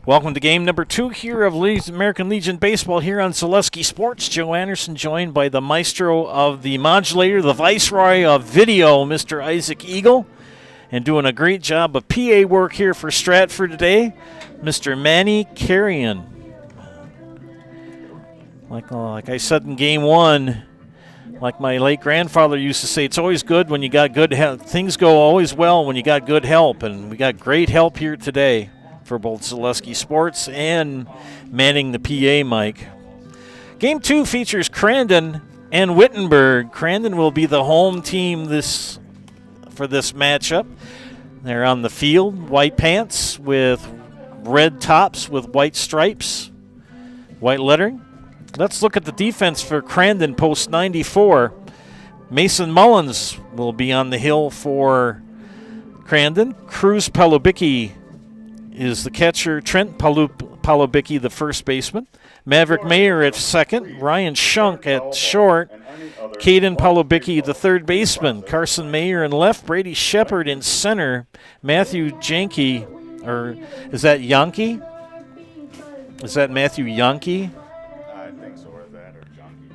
Welcome to game number 2 here of American Legion Baseball here on Zaleski Sports. Joe Anderson joined by the maestro of the modulator, the viceroy of video, Mr. Isaac Eagle, and doing a great job of PA work here for Stratford today, Mr. Manny Carrion. Like I said in game 1, like my late grandfather used to say, it's always good when you got good help. Things go always well when you got good help, and we got great help here today for both Zaleski Sports and manning the PA mic. Game 2 features Crandon and Wittenberg. Crandon will be the home team for this matchup. They're on the field, white pants with red tops with white stripes, white lettering. Let's look at the defense for Crandon post 94. Mason Mullins will be on the hill for Crandon. Cruz Palubicki is the catcher. Trent Palubicki, the first baseman. Maverick Mayer at second. Ryan Shunk at short. Caden Palubicki, the third baseman. Carson Mayer in left. Brady Shepard in center. Matthew Janke, or is that Yankee? Is that Matthew Yankee? I think so, or that, or Janke.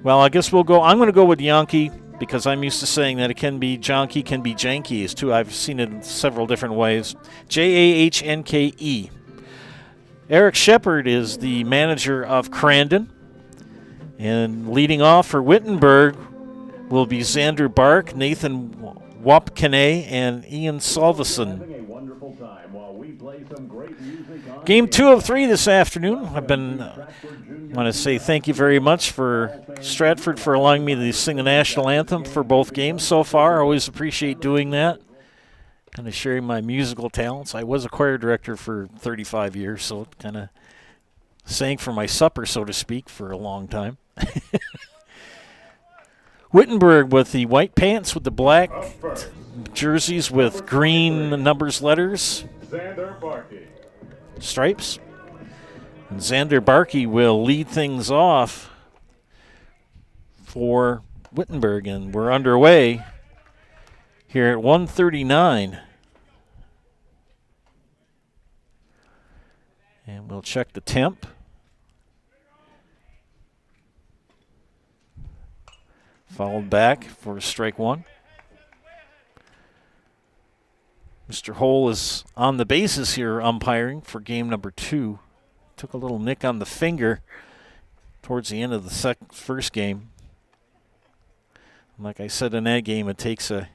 Well, I guess I'm going to go with Yankee, because I'm used to saying that it can be Janke, can be Jankies too. I've seen it in several different ways. Jahnke. Eric Shepard is the manager of Crandon. And leading off for Wittenberg will be Xander Bark, Nathan Wapkane, and Ian Salveson. Game 2 of 3 this afternoon. I want to say thank you very much for Stratford for allowing me to sing the national anthem for both games so far. I always appreciate doing that, kind of sharing my musical talents. I was a choir director for 35 years, so kind of sang for my supper, so to speak, for a long time. Wittenberg with the white pants with the black jerseys with green numbers letters. Stripes. And Xander Barkey will lead things off for Wittenberg, and we're underway here at 1:39. And we'll check the temp. Fouled back for strike one. Mr. Hole is on the bases here umpiring for game number 2. Took a little nick on the finger towards the end of the first game. And like I said in that game, it takes a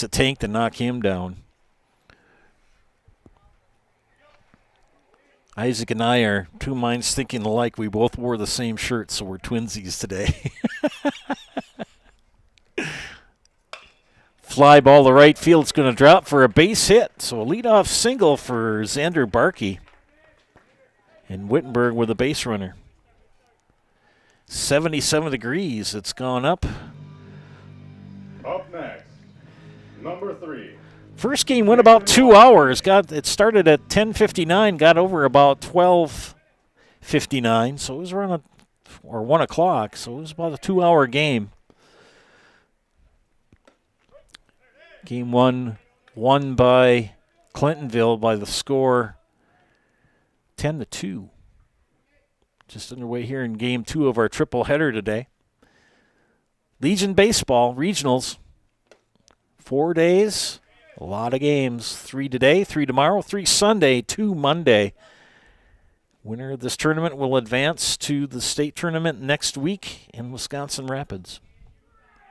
tank to knock him down. Isaac and I are two minds thinking alike. We both wore the same shirt, so we're twinsies today. Fly ball to right field. It's going to drop for a base hit. So a leadoff single for Xander Barkey. And Wittenberg with a base runner. 77 degrees. It's gone up. Up next, number 3. First game went about 2 hours. It started at 10:59, got over about 12:59. So it was around 1 o'clock. So it was about a 2-hour game. Game 1 won by Clintonville by the score 10-2. Just underway here in game 2 of our triple header today. Legion Baseball Regionals. 4 days, a lot of games. 3 today, 3 tomorrow, 3 Sunday, 2 Monday. Winner of this tournament will advance to the state tournament next week in Wisconsin Rapids.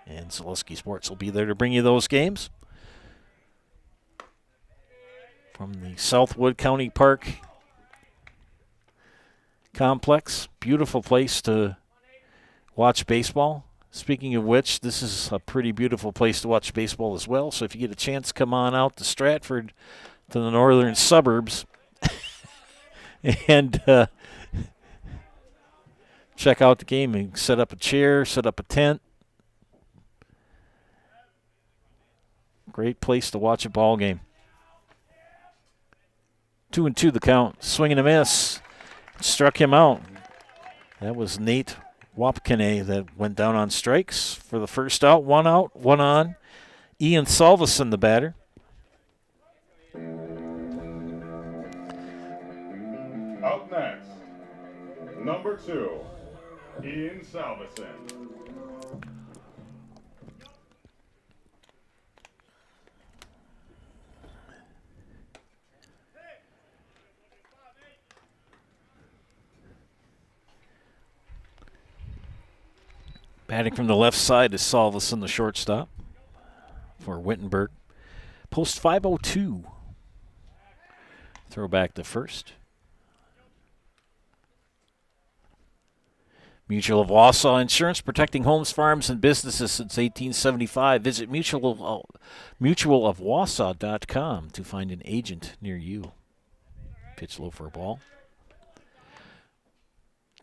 And Zaleski Sports will be there to bring you those games. From the Southwood County Park complex. Beautiful place to watch baseball. Speaking of which, this is a pretty beautiful place to watch baseball as well. So if you get a chance, come on out to Stratford, to the northern suburbs, and check out the game. And set up a chair, set up a tent. Great place to watch a ball game. 2-2 the count. Swing and a miss. Struck him out. That was Nate Wapkane that went down on strikes for the first out, one on. Ian Salveson, the batter. Number 2, Ian Salveson. Batting from the left side is Salveson, the shortstop for Wittenberg. Post 502. Throw back to first. Mutual of Wausau Insurance, protecting homes, farms, and businesses since 1875. Visit mutualofwausau.com to find an agent near you. Pitch low for a ball.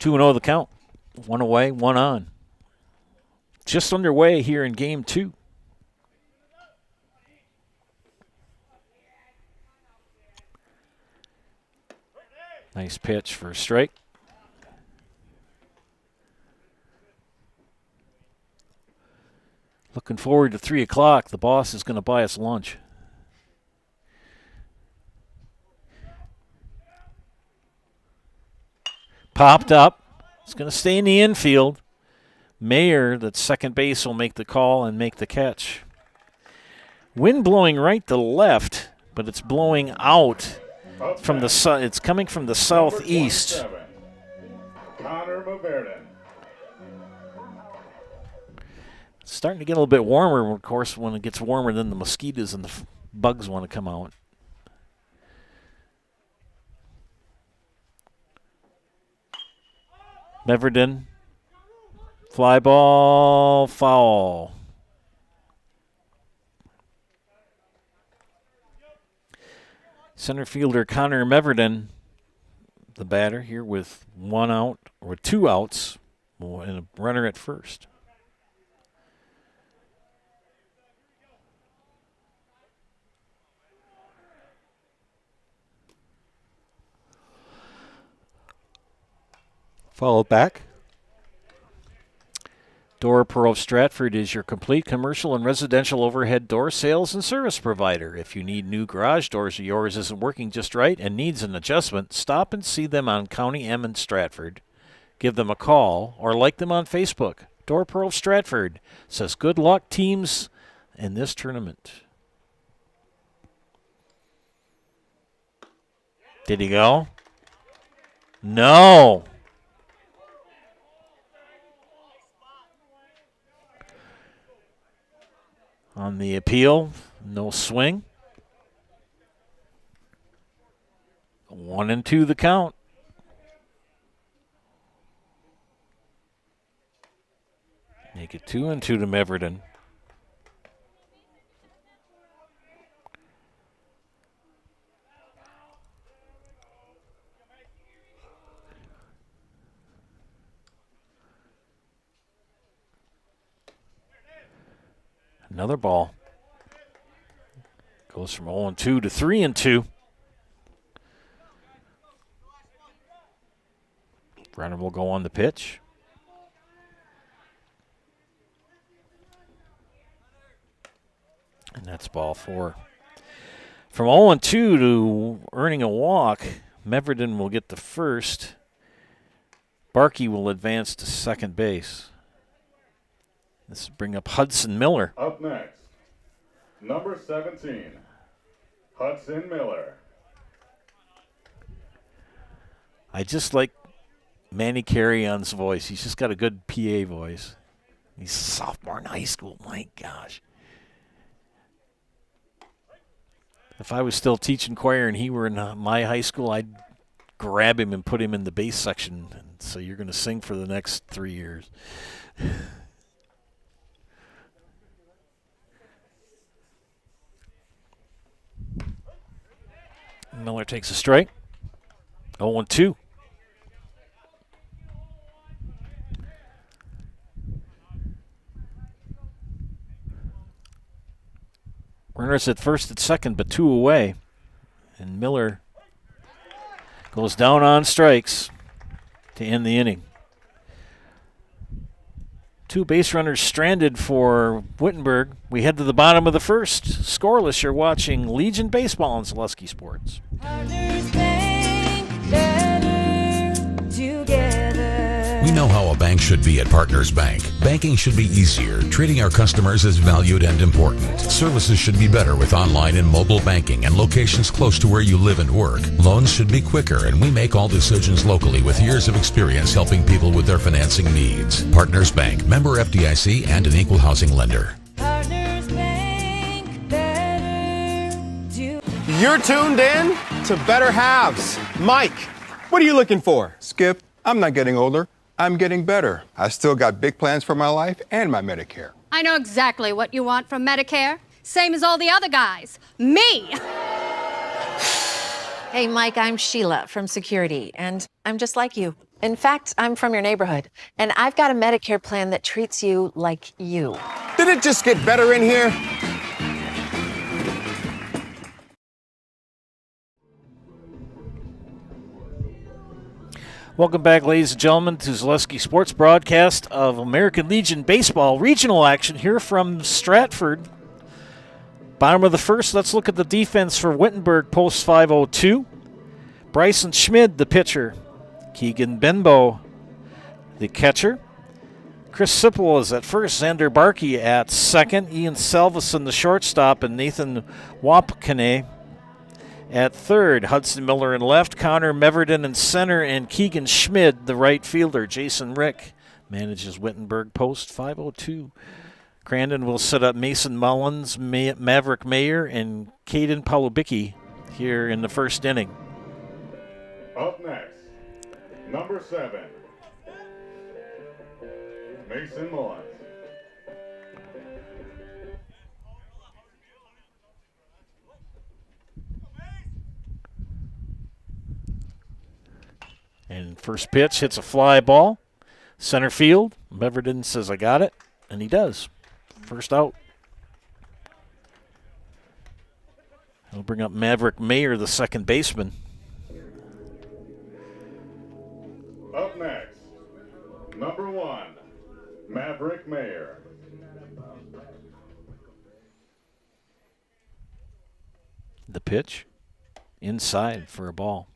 2-0 the count. One away, one on. Just underway here in game 2. Nice pitch for a strike. Looking forward to 3 o'clock. The boss is going to buy us lunch. Popped up. It's going to stay in the infield. Mayer, that second base, will make the call and make the catch. Wind blowing right to left, but it's blowing out from the it's coming from the southeast. It's starting to get a little bit warmer, of course. When it gets warmer, then the mosquitoes and the bugs want to come out. Meverden. Fly ball, foul. Center fielder Connor Meverden, the batter here with 1 out, or 2 outs, and a runner at first. Followed back. Door Pro of Stratford is your complete commercial and residential overhead door sales and service provider. If you need new garage doors or yours isn't working just right and needs an adjustment, stop and see them on County M in Stratford. Give them a call or like them on Facebook. Door Pro of Stratford says good luck, teams, in this tournament. Did he go? No. On the appeal, no swing. 1-2 the count. Make it 2-2 to Meverden. Another ball. Goes from 0-2 to 3-2. Runner will go on the pitch. And that's ball 4. From 0-2 to earning a walk, Meverden will get the first. Barkey will advance to second base. This will bring up Hudson Miller. Up next, number 17, Hudson Miller. I just like Manny Carrion's voice. He's just got a good PA voice. He's a sophomore in high school. My gosh. If I was still teaching choir and he were in my high school, I'd grab him and put him in the bass section. And so you're going to sing for the next 3 years. Miller takes a strike. 0-2. Runners at first and second, but 2 away. And Miller goes down on strikes to end the inning. 2 base runners stranded for Wittenberg. We head to the bottom of the first. Scoreless, you're watching Legion Baseball on Zaleski Sports. Partners think better together. know how a bank should be at Partners Bank. Banking should be easier, treating our customers as valued and important. Services should be better with online and mobile banking and locations close to where you live and work. Loans should be quicker, and we make all decisions locally with years of experience helping people with their financing needs. Partners Bank, member FDIC, and an equal housing lender. Partners Bank, better do. You're tuned in to Better Halves. Mike, what are you looking for? Skip, I'm not getting older. I'm getting better. I still got big plans for my life and my Medicare. I know exactly what you want from Medicare. Same as all the other guys. Me! Hey, Mike, I'm Sheila from Security, and I'm just like you. In fact, I'm from your neighborhood, and I've got a Medicare plan that treats you like you. Did it just get better in here? Welcome back, ladies and gentlemen, to Zaleski Sports broadcast of American Legion Baseball regional action here from Stratford. Bottom of the first, let's look at the defense for Wittenberg, post 502. Bryson Schmid, the pitcher. Keegan Benbow, the catcher. Chris Sipple is at first. Xander Barkey at second. Ian Salveson, the shortstop, and Nathan Wapkane at third. Hudson Miller in left. Connor Meverden in center, and Keegan Schmid, the right fielder. Jason Rick manages Wittenberg, post 502. Crandon will set up Mason Mullins, Maverick Mayer, and Caden Palubicki here in the first inning. Up next, number 7, Mason Mullins. And first pitch hits a fly ball. Center field. Meverden says, I got it. And he does. First out. He'll bring up Maverick Mayer, the second baseman. Up next, number 1, Maverick Mayer. The pitch. Inside for a ball.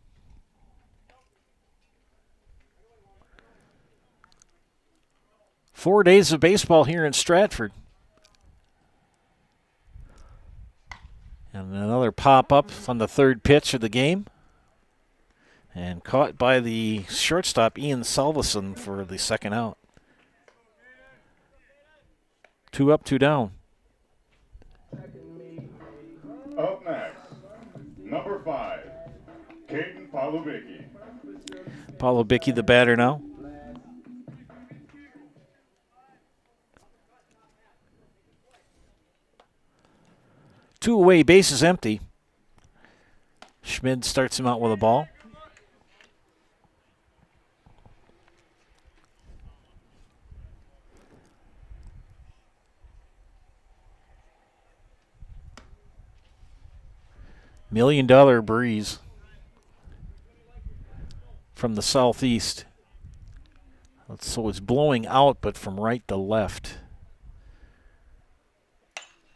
Four days of baseball here in Stratford. And another pop-up on the third pitch of the game. And caught by the shortstop, Ian Salveson, for the second out. 2 up, 2 down. Up next, number 5, Caden Palubicki. Palubicki, the batter now. Two away, bases empty. Schmid starts him out with a ball. $1 million breeze from the southeast. So it's blowing out, but from right to left.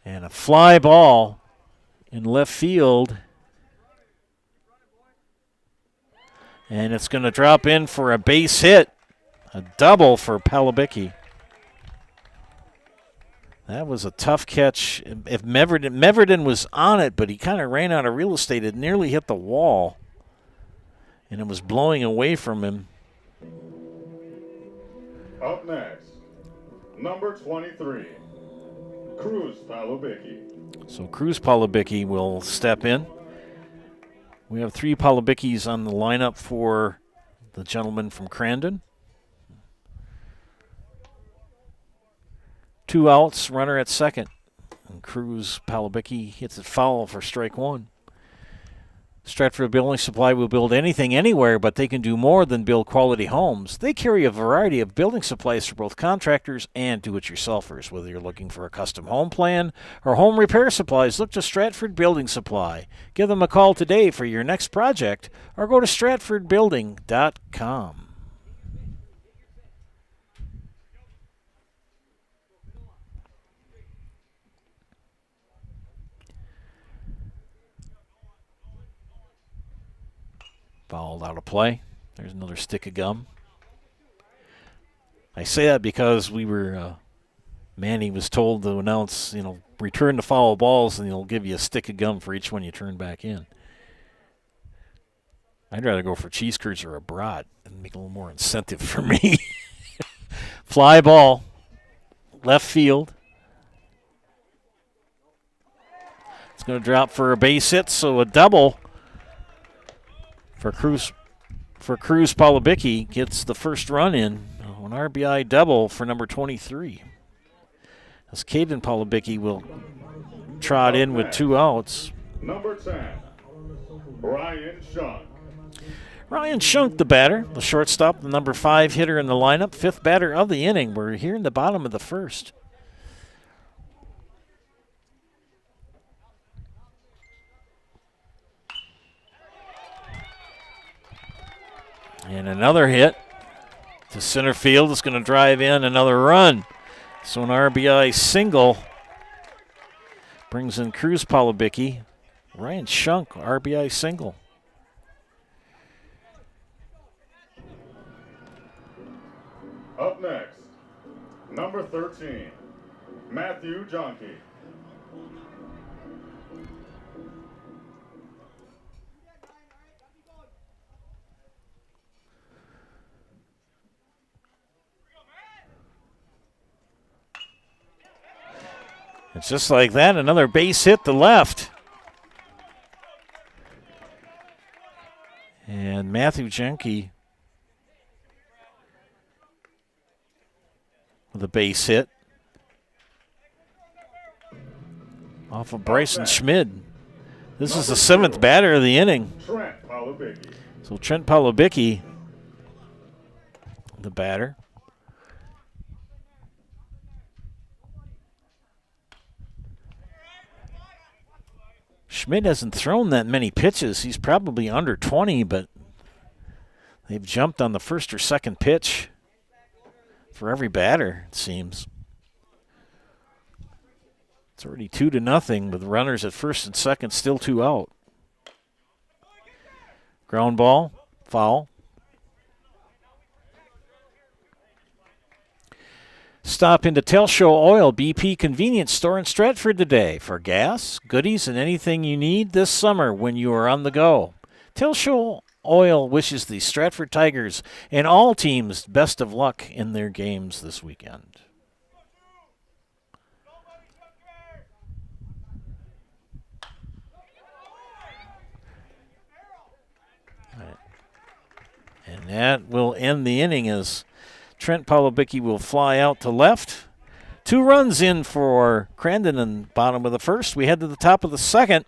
And a fly ball in left field. And it's going to drop in for a base hit. A double for Palubicki. That was a tough catch. If Meverden was on it, but he kind of ran out of real estate. It nearly hit the wall. And it was blowing away from him. Up next, number 23, Cruz Palubicki. So Cruz Palubicki will step in. We have 3 Palubickis on the lineup for the gentleman from Crandon. 2 outs, runner at second. And Cruz Palubicki hits it foul for strike 1. Stratford Building Supply will build anything anywhere, but they can do more than build quality homes. They carry a variety of building supplies for both contractors and do-it-yourselfers. Whether you're looking for a custom home plan or home repair supplies, look to Stratford Building Supply. Give them a call today for your next project or go to stratfordbuilding.com. Fouled out of play. There's another stick of gum. I say that because we were, Manny was told to announce, return the foul balls, and he'll give you a stick of gum for each one you turn back in. I'd rather go for cheese curds or a brat and make a little more incentive for me. Fly ball, left field. It's going to drop for a base hit, so a double for Cruz. Palabicki gets the first run in. An RBI double for number 23. As Caden Palabicki will trot in with 2 outs. Number 10, Ryan Shunk. Ryan Shunk, the batter, the shortstop, the number 5 hitter in the lineup, 5th batter of the inning. We're here in the bottom of the first. And another hit to center field is going to drive in another run. So an RBI single brings in Cruz Palabicki. Ryan Shunk, RBI single. Up next, number 13, Matthew Jonke. It's just like that, another base hit to left. And Matthew Jenke with a base hit off of Bryson Schmid. This is the 7th batter of the inning. Trent Palabicki. So Trent Palabicki, the batter. Schmidt hasn't thrown that many pitches. He's probably under 20, but they've jumped on the first or second pitch for every batter, it seems. It's already 2-0 with runners at first and second, still 2 out. Ground ball, foul. Stop into Telshow Oil BP Convenience Store in Stratford today for gas, goodies, and anything you need this summer when you are on the go. Telshow Oil wishes the Stratford Tigers and all teams best of luck in their games this weekend. And that will end the inning as Trent Palabicki will fly out to left. 2 runs in for Crandon in the bottom of the first. We head to the top of the second.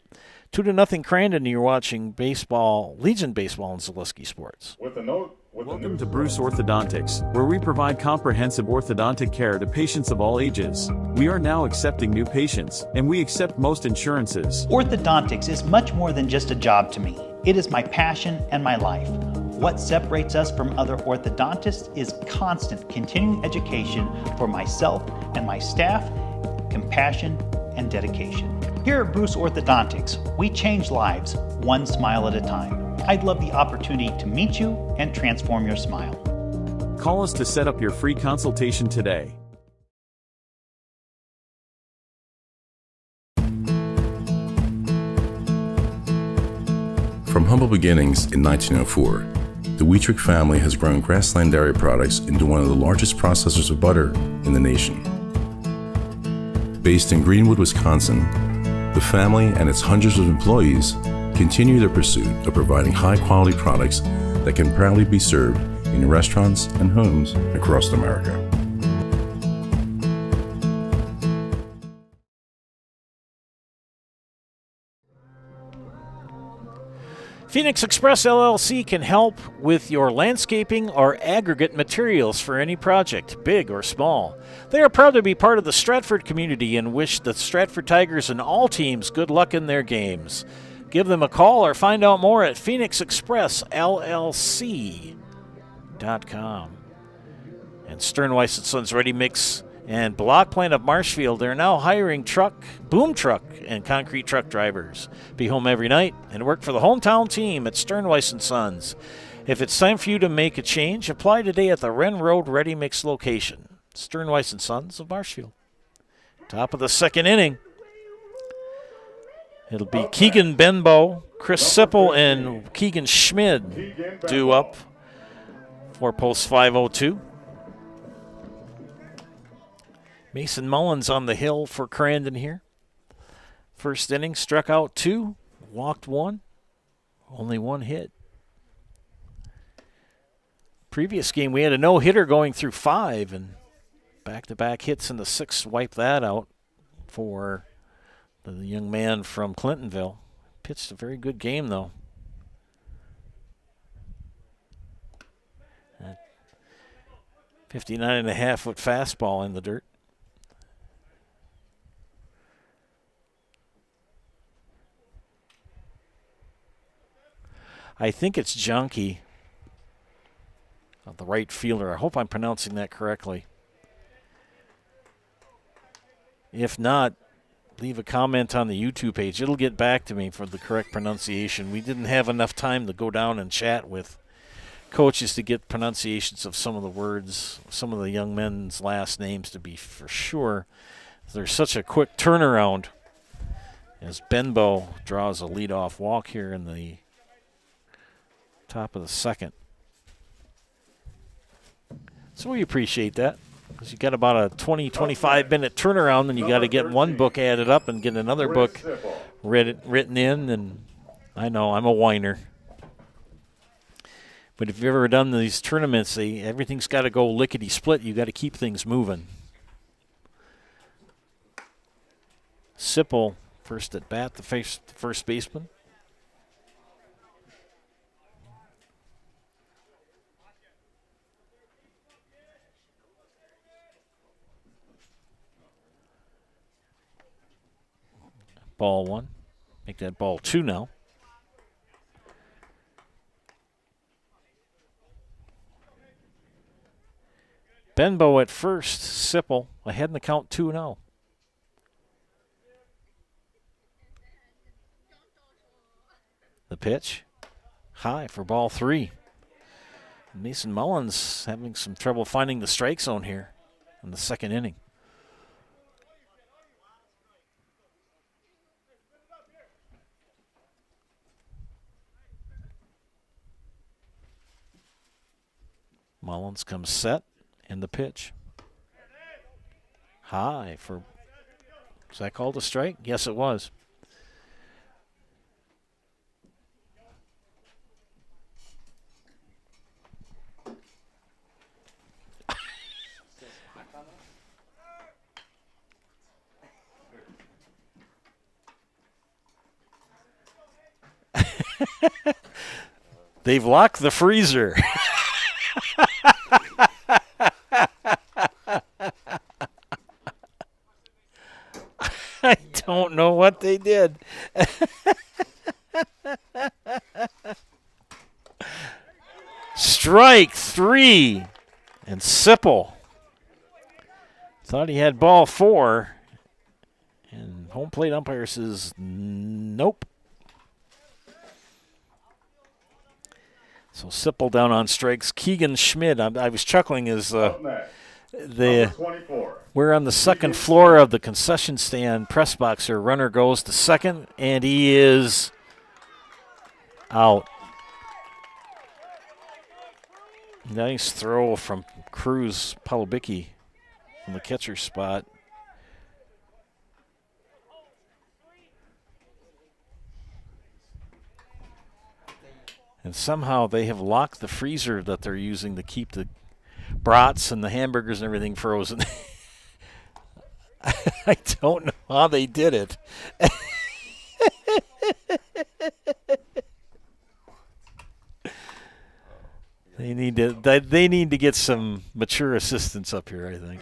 2-0 Crandon. You're watching baseball, Legion Baseball and Zaleski Sports. Welcome to Bruce Orthodontics, where we provide comprehensive orthodontic care to patients of all ages. We are now accepting new patients, and we accept most insurances. Orthodontics is much more than just a job to me. It is my passion and my life. What separates us from other orthodontists is constant continuing education for myself and my staff, compassion, and dedication. Here at Bruce Orthodontics, we change lives one smile at a time. I'd love the opportunity to meet you and transform your smile. Call us to set up your free consultation today. From humble beginnings in 1904, the Wittenberg family has grown Grassland Dairy Products into one of the largest processors of butter in the nation. Based in Greenwood, Wisconsin, the family and its hundreds of employees continue their pursuit of providing high-quality products that can proudly be served in restaurants and homes across America. Phoenix Express LLC can help with your landscaping or aggregate materials for any project, big or small. They are proud to be part of the Stratford community and wish the Stratford Tigers and all teams good luck in their games. Give them a call or find out more at phoenixexpressllc.com. And Sternweiss & Sons Ready Mix and Block Plant of Marshfield, they're now hiring boom truck and concrete truck drivers. Be home every night and work for the hometown team at Sternweiss & Sons. If it's time for you to make a change, apply today at the Wren Road Ready Mix location. Sternweiss and Sons of Marshfield. Top of the second inning. It'll be Keegan Benbow, Chris Sipple, and Keegan Schmid due up for post 502. Mason Mullins on the hill for Crandon here. First inning, struck out 2, walked 1, only 1 hit. Previous game, we had a no-hitter going through 5, and back-to-back hits in the 6th wiped that out for the young man from Clintonville. Pitched a very good game, though. 59.5-foot fastball in the dirt. I think it's Junkie, the right fielder. I hope I'm pronouncing that correctly. If not, leave a comment on the YouTube page. It'll get back to me for the correct pronunciation. We didn't have enough time to go down and chat with coaches to get pronunciations of some of the words, some of the young men's last names to be for sure. There's such a quick turnaround as Benbow draws a leadoff walk here in the top of the second. So we appreciate that, because you got about a 20-25 minute turnaround, and you got to get one book added up and get another book written in. And I know I'm a whiner, but if you've ever done these tournaments, everything's got to go lickety split. You got to keep things moving. Sipple first at bat, the first baseman. Ball 1. Make that ball 2 now. Benbow at first. Sipple ahead in the count 2-0. The pitch. High for ball 3. Mason Mullins having some trouble finding the strike zone here in the second inning. Mullins comes set, and the pitch. High for, was that called a strike? Yes, it was. They've locked the freezer. I don't know what they did. Strike 3. And Sipple thought he had ball 4. And home plate umpire says nope. So Sipple down on strikes. Keegan Schmid, I was chuckling as we're on the second floor of the concession stand press box here. Runner goes to second, and he is out. Nice throw from Cruz Palubicki from the catcher spot. And somehow they have locked the freezer that they're using to keep the brats and the hamburgers and everything frozen. I don't know how they did it. They need to get some mature assistants up here, I think.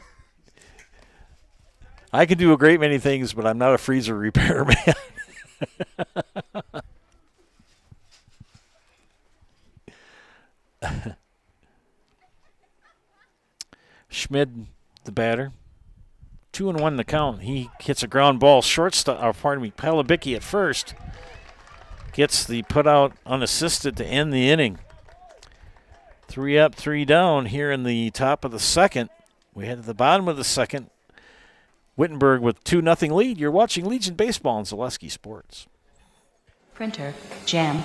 I can do a great many things, but I'm not a freezer repairman. Schmid, the batter. 2-1 the count. He hits a ground ball Palubicki at first. Gets the put out unassisted to end the inning. 3 up, 3 down here in the top of the second. We head to the bottom of the second. Wittenberg with 2-0 lead. You're watching Legion Baseball on Zaleski Sports. Printer, jam.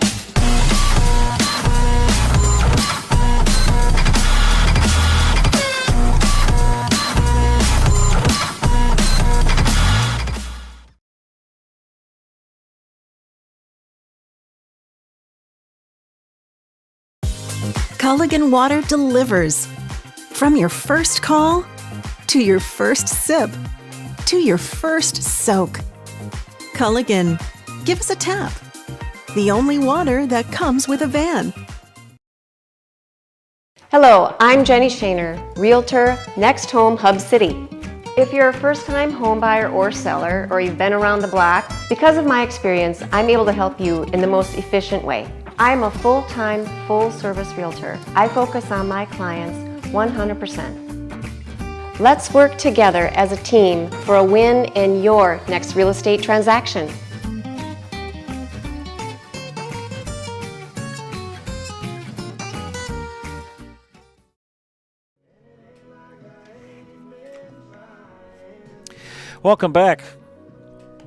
Culligan Water delivers. From your first call, to your first sip, to your first soak. Culligan, give us a tap. The only water that comes with a van. Hello, I'm Jenny Shaner, Realtor, Next Home Hub City. If you're a first-time home buyer or seller, or you've been around the block, because of my experience, I'm able to help you in the most efficient way. I'm a full-time, full-service realtor. I focus on my clients 100%. Let's work together as a team for a win in your next real estate transaction. Welcome back.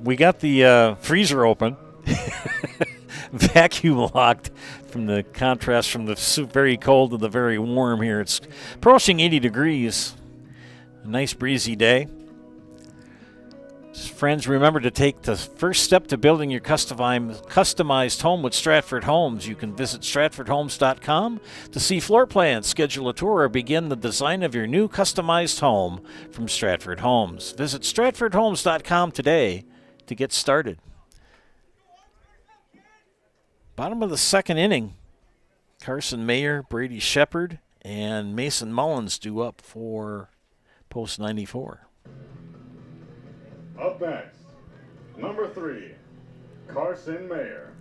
We got the freezer open. Vacuum locked from the contrast from the very cold to the very warm here. It's approaching 80 degrees. A nice breezy day. Friends, remember to take the first step to building your customized home with Stratford Homes. You can visit stratfordhomes.com to see floor plans, schedule a tour, or begin the design of your new customized home from Stratford Homes. Visit stratfordhomes.com today to get started. Bottom of the second inning, Carson Mayer, Brady Shepard, and Mason Mullins due up for post 94. Up next, number 3, Carson Mayer.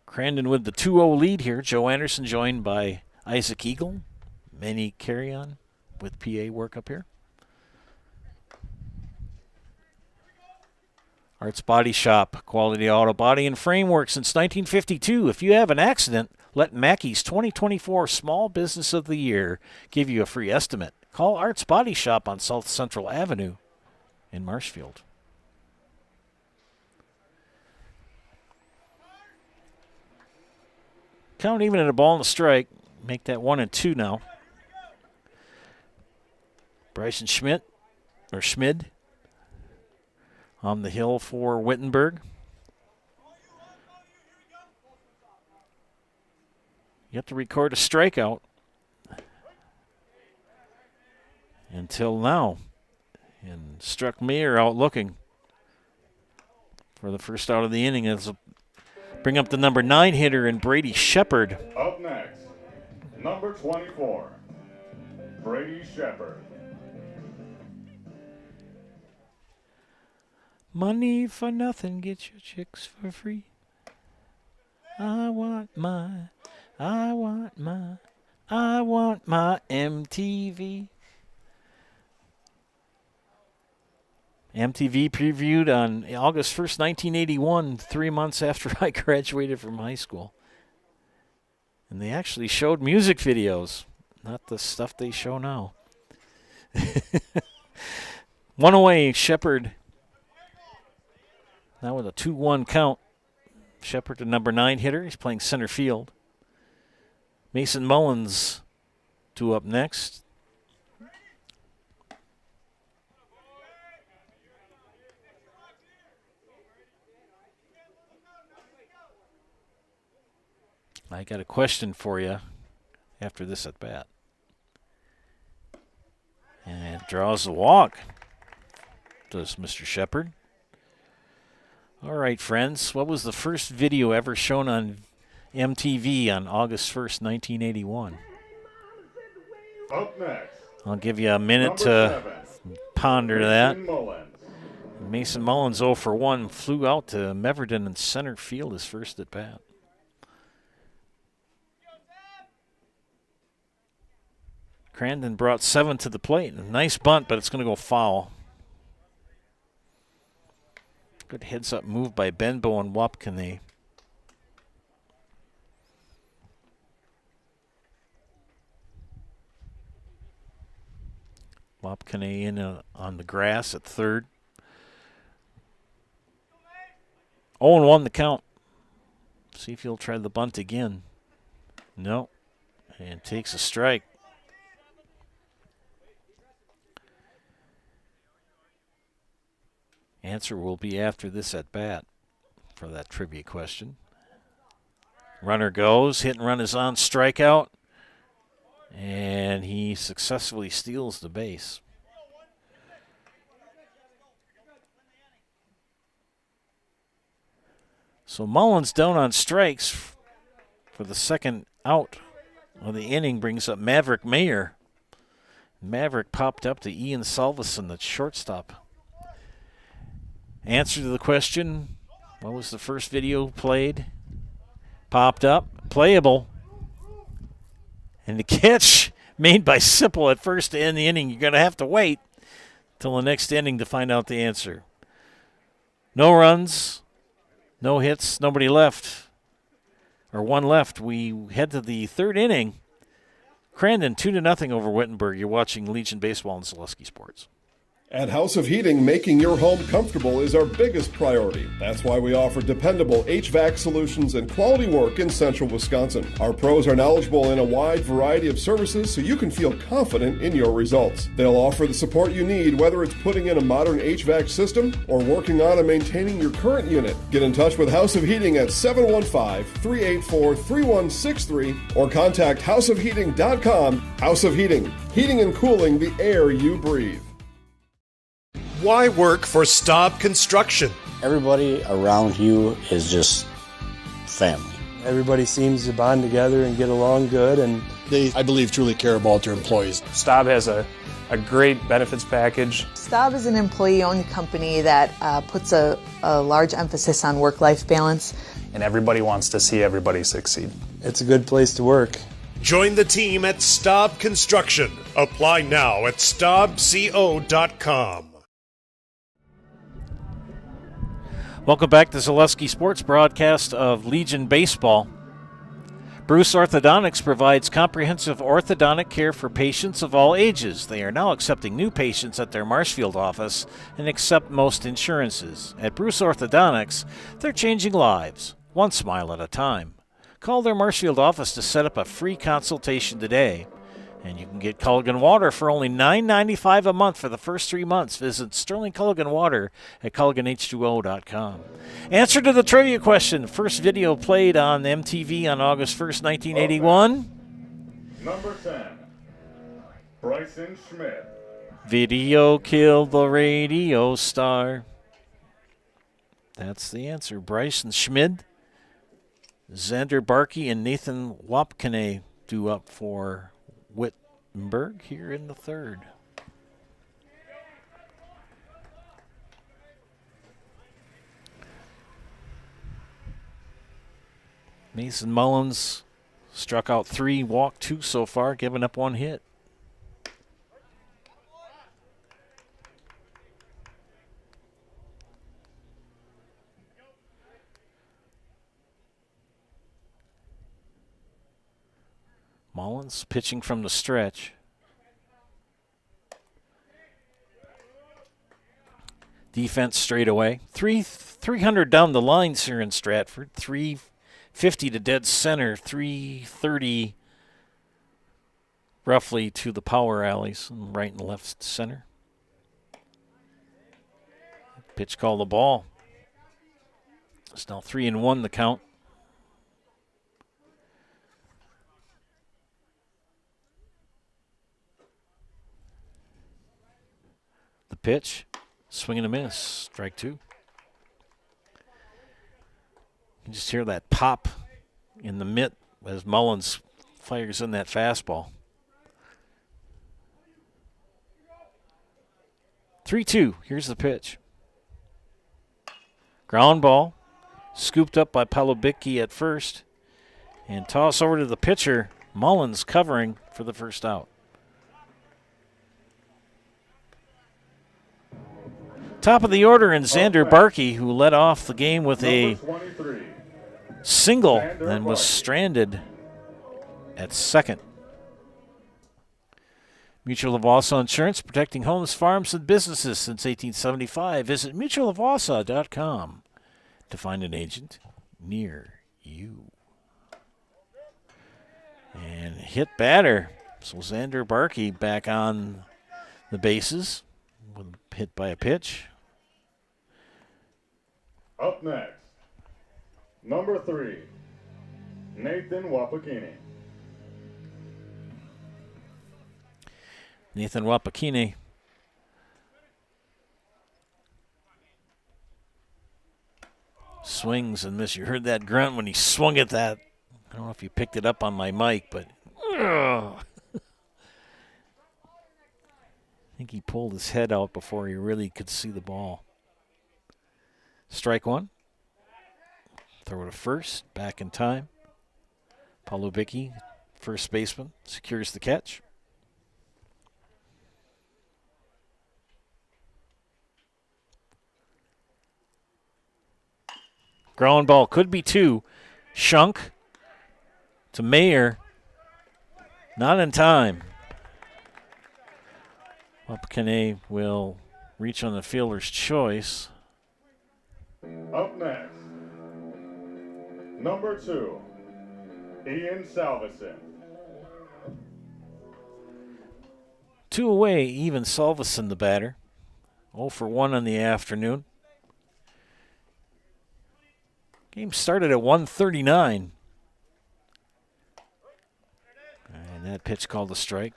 Crandon with the 2-0 lead here. Joe Anderson joined by Isaac Eagle. Manny Carrion with PA work up here. Arts Body Shop, quality auto body and framework since 1952. If you have an accident, let Mackey's 2024 Small Business of the Year give you a free estimate. Call Arts Body Shop on South Central Avenue in Marshfield. Count even at a ball and a strike. Make that 1-2 now. Bryson Schmidt on the hill for Wittenberg. You have to record a strikeout until now. And struck Mayer out looking for the first out of the inning. It'll bring up the number 9 hitter in Brady Shepard. Up next, number 24, Brady Shepard. Money for nothing, get your chicks for free. I want my MTV. MTV previewed on August 1st, 1981, 3 months after I graduated from high school. And they actually showed music videos, not the stuff they show now. One away, Shepard. Now with a 2-1 count. Shepard, the number 9 hitter. He's playing center field. Mason Mullins, 2 up next. I got a question for you after this at bat. And draws the walk, does Mr. Shepard. All right, friends, what was the first video ever shown on MTV on August 1st, 1981? Up next, I'll give you a minute to ponder that. Mason Mullins 0 for 1 flew out to Meverden in center field his first at bat. Crandon brought 7 to the plate. A nice bunt, but it's going to go foul. Good heads-up move by Benbow and Wapkene. Wapkene in on the grass at third. 0-1 the count. See if he'll try the bunt again. No. And takes a strike. Answer will be after this at bat for that trivia question. Runner goes. Hit and run is on. Strikeout. And he successfully steals the base. So Mullins down on strikes for the second out of the inning, brings up Maverick Mayer. Maverick popped up to Ian Salveson, the shortstop. Answer to the question, what was the first video played? Popped up, playable. And the catch made by Sipple at first to end the inning. You're going to have to wait till the next inning to find out the answer. No runs, no hits, nobody left. Or one left. We head to the third inning. Crandon 2-0 over Wittenberg. You're watching Legion Baseball and Zaleski Sports. At House of Heating, making your home comfortable is our biggest priority. That's why we offer dependable HVAC solutions and quality work in central Wisconsin. Our pros are knowledgeable in a wide variety of services so you can feel confident in your results. They'll offer the support you need, whether it's putting in a modern HVAC system or working on and maintaining your current unit. Get in touch with House of Heating at 715-384-3163 or contact houseofheating.com. House of Heating, heating and cooling the air you breathe. Why work for Staub Construction? Everybody around you is just family. Everybody seems to bond together and get along good, and they, I believe, truly care about their employees. Staub has a great benefits package. Staub is an employee-owned company that puts a large emphasis on work-life balance. And everybody wants to see everybody succeed. It's a good place to work. Join the team at Staub Construction. Apply now at staubco.com. Welcome back to Zaleski Sports broadcast of Legion Baseball. Bruce Orthodontics provides comprehensive orthodontic care for patients of all ages. They are now accepting new patients at their Marshfield office and accept most insurances. At Bruce Orthodontics, they're changing lives, one smile at a time. Call their Marshfield office to set up a free consultation today. And you can get Culligan Water for only $9.95 a month for the first 3 months. Visit Sterling Culligan Water at CulliganH2O.com. Answer to the trivia question. First video played on MTV on August 1st, 1981. Number 10, Bryson Schmidt. Video killed the radio star. That's the answer. Bryson Schmidt, Xander Barkey, and Nathan Wapkene due up for Wittenberg here in the third. Mason Mullins struck out 3, walked 2 so far, giving up 1 hit. Mullins pitching from the stretch. Defense straight away. 300 down the lines here in Stratford. 350 to dead center. 330 roughly to the power alleys, right and left center. Pitch called the ball. It's now 3-1 the count. The pitch, swing and a miss, strike 2. You can just hear that pop in the mitt as Mullins fires in that fastball. 3-2, here's the pitch. Ground ball, scooped up by Palobicki at first, and toss over to the pitcher, Mullins covering for the first out. Top of the order in Xander Barkey, who led off the game with a single and was stranded at second. Mutual of Wausau Insurance, protecting homes, farms, and businesses since 1875. Visit mutualofwausau.com to find an agent near you. And hit batter. So Xander Barkey back on the bases. Hit by a pitch. Up next, number 3, Nathan Wapakini. Nathan Wapakini. Swings and misses. You heard that grunt when he swung at that. I don't know if you picked it up on my mic, but I think he pulled his head out before he really could see the ball. Strike one. Throw to first. Back in time. Palubicki, first baseman, secures the catch. Ground ball could be 2. Shunk to Mayer. Not in time. Wapakini will reach on the fielder's choice. Up next, number 2, Ian Salveson. 2 away, even Salveson the batter. 0 for 1 on the afternoon. Game started at 1:39. And that pitch called a strike.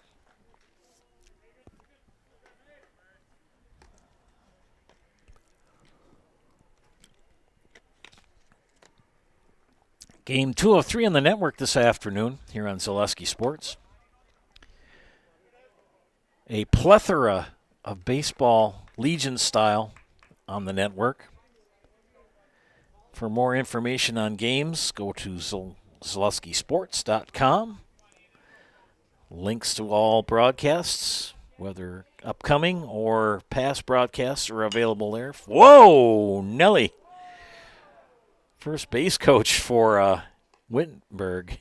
Game 2 of 3 on the network this afternoon here on Zaleski Sports. A plethora of baseball Legion style on the network. For more information on games, go to ZaleskiSports.com. Links to all broadcasts, whether upcoming or past broadcasts, are available there. Whoa, Nelly. First base coach for Wittenberg.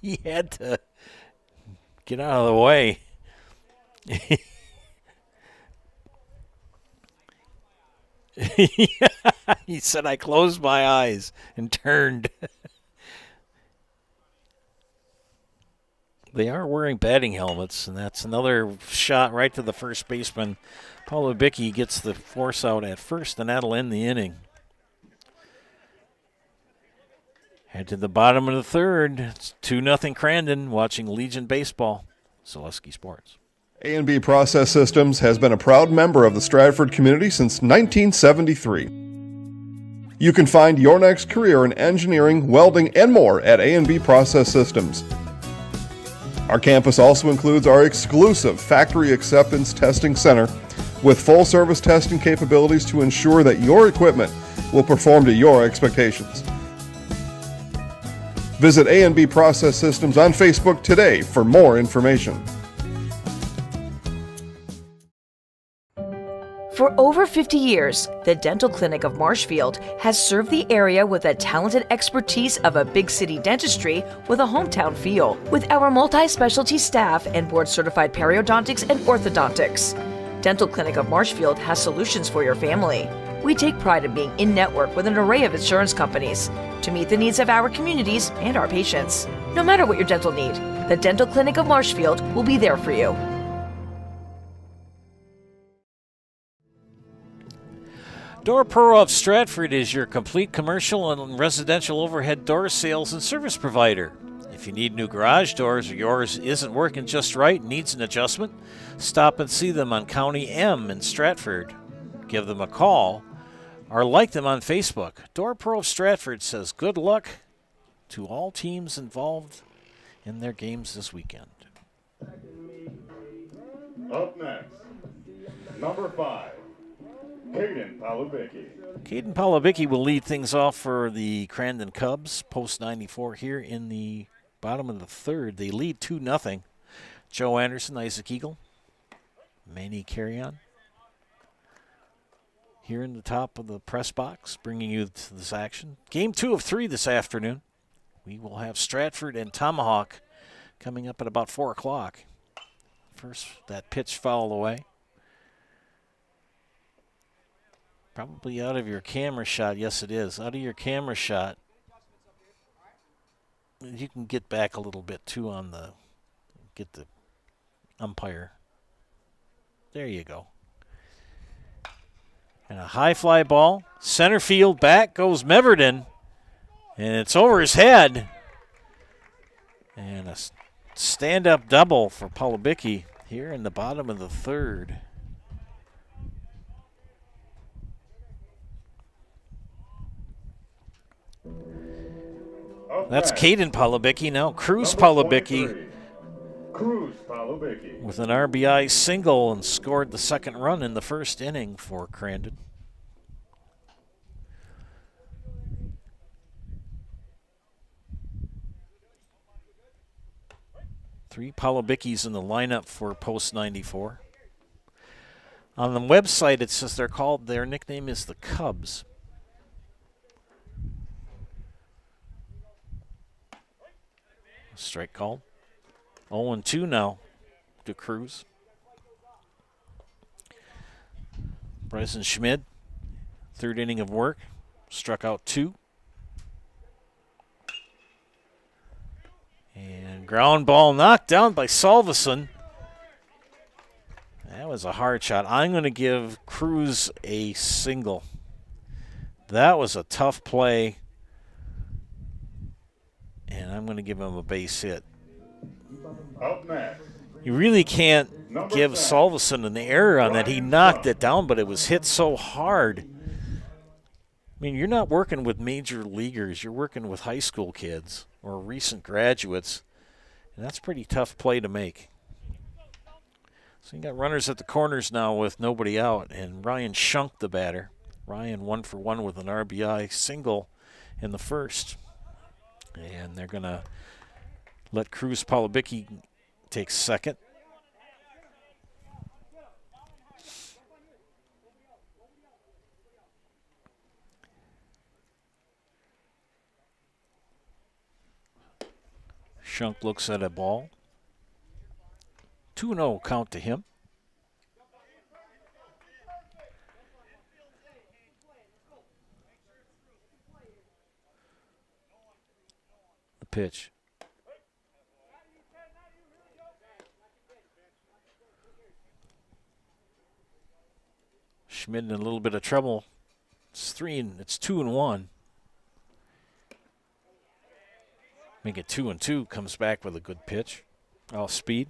He had to get out of the way. He said, I closed my eyes and turned. They are wearing batting helmets, and that's another shot right to the first baseman. Palubicki gets the force out at first, and that'll end the inning. Head to the bottom of the third. It's 2-0 Crandon, watching Legion Baseball. Zaleski Sports. A&B Process Systems has been a proud member of the Stratford community since 1973. You can find your next career in engineering, welding, and more at A&B Process Systems. Our campus also includes our exclusive Factory Acceptance Testing Center with full-service testing capabilities to ensure that your equipment will perform to your expectations. Visit A&B Process Systems on Facebook today for more information. For over 50 years, the Dental Clinic of Marshfield has served the area with the talented expertise of a big city dentistry with a hometown feel. With our multi-specialty staff and board-certified periodontics and orthodontics, Dental Clinic of Marshfield has solutions for your family. We take pride in being in-network with an array of insurance companies to meet the needs of our communities and our patients. No matter what your dental need, the Dental Clinic of Marshfield will be there for you. Door Pro of Stratford is your complete commercial and residential overhead door sales and service provider. If you need new garage doors or yours isn't working just right and needs an adjustment, stop and see them on County M in Stratford. Give them a call or like them on Facebook. Door Pro of Stratford says good luck to all teams involved in their games this weekend. Up next, number 5, Caden Palubicki. Caden Palubicki will lead things off for the Crandon Cubs, post 94 here in the bottom of the third. They lead 2-0. Joe Anderson, Isaac Eagle, Manny Carrion. here in the top of the press box, bringing you to this action. Game 2 of 3 this afternoon. We will have Stratford and Tomahawk coming up at about 4 o'clock. First, that pitch fouled away. Probably out of your camera shot. Yes, it is. Out of your camera shot. You can get back a little bit, too, on the, get the umpire. There you go. And a high fly ball. Center field, back goes Meverden. And it's over his head. And a stand-up double for Palabicki here in the bottom of the third. That's Caden Palabicki now. Cruz Palabicki with an RBI single and scored the second run in the first inning for Crandon. Three Palabickis in the lineup for Post 94. On the website, it says their nickname is the Cubs. Strike called. 0-2 now to Cruz. Bryson Schmid, third inning of work, struck out 2. And ground ball knocked down by Salveson. That was a hard shot. I'm going to give Cruz a single. That was a tough play. And I'm going to give him a base hit. Up next. You really can't give Salveson an error on that. He knocked it down, but it was hit so hard. I mean, you're not working with major leaguers. You're working with high school kids or recent graduates. And that's a pretty tough play to make. So you got runners at the corners now with nobody out. And Ryan Shunk, the batter. Ryan 1-for-1 with an RBI single in the first. And they're going to let Cruz Palabicki take second. Shunk looks at a ball. 2-0 count to him. The pitch. Schmid in a little bit of trouble. It's 2-1. Make it 2-2. Comes back with a good pitch. All speed.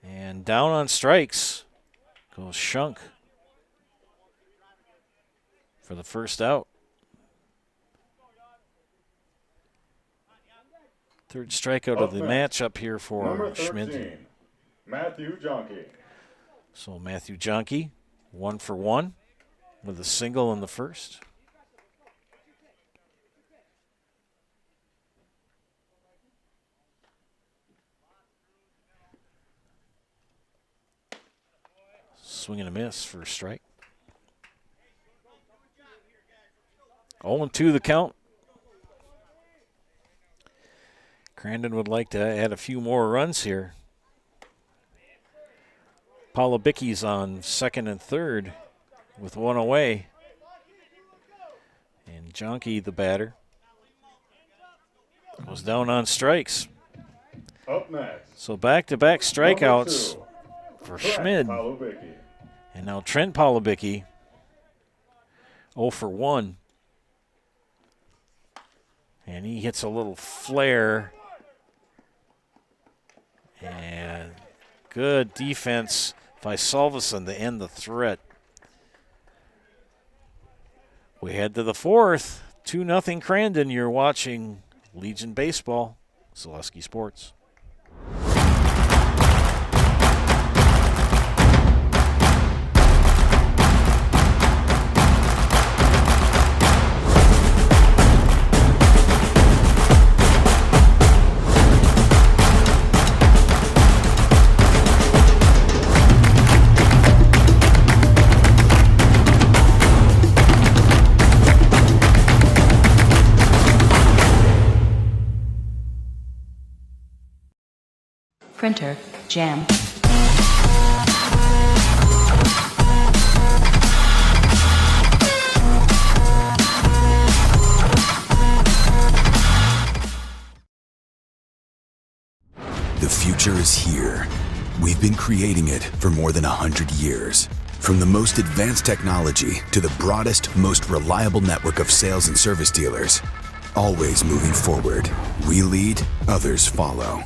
And down on strikes goes Shunk for the first out. Third strikeout of the match up here for Schmid. Matthew Jonke. So Matthew Jonke, 1-for-1 with a single in the first. Swing and a miss for a strike. 0-2 the count. Crandon would like to add a few more runs here. Palabicki's on second and third with one away. And Jonke, the batter, goes down on strikes. Up next. So back-to-back strikeouts for Schmid. And now Trent Palabicki, 0-for-1. And he hits a little flare. And good defense by Salveson to end the threat. We head to the fourth. 2-0 Crandon. You're watching Legion Baseball, Zaleski Sports. Printer, Jam. The future is here. We've been creating it for more than 100 years. From the most advanced technology to the broadest, most reliable network of sales and service dealers, always moving forward. We lead, others follow.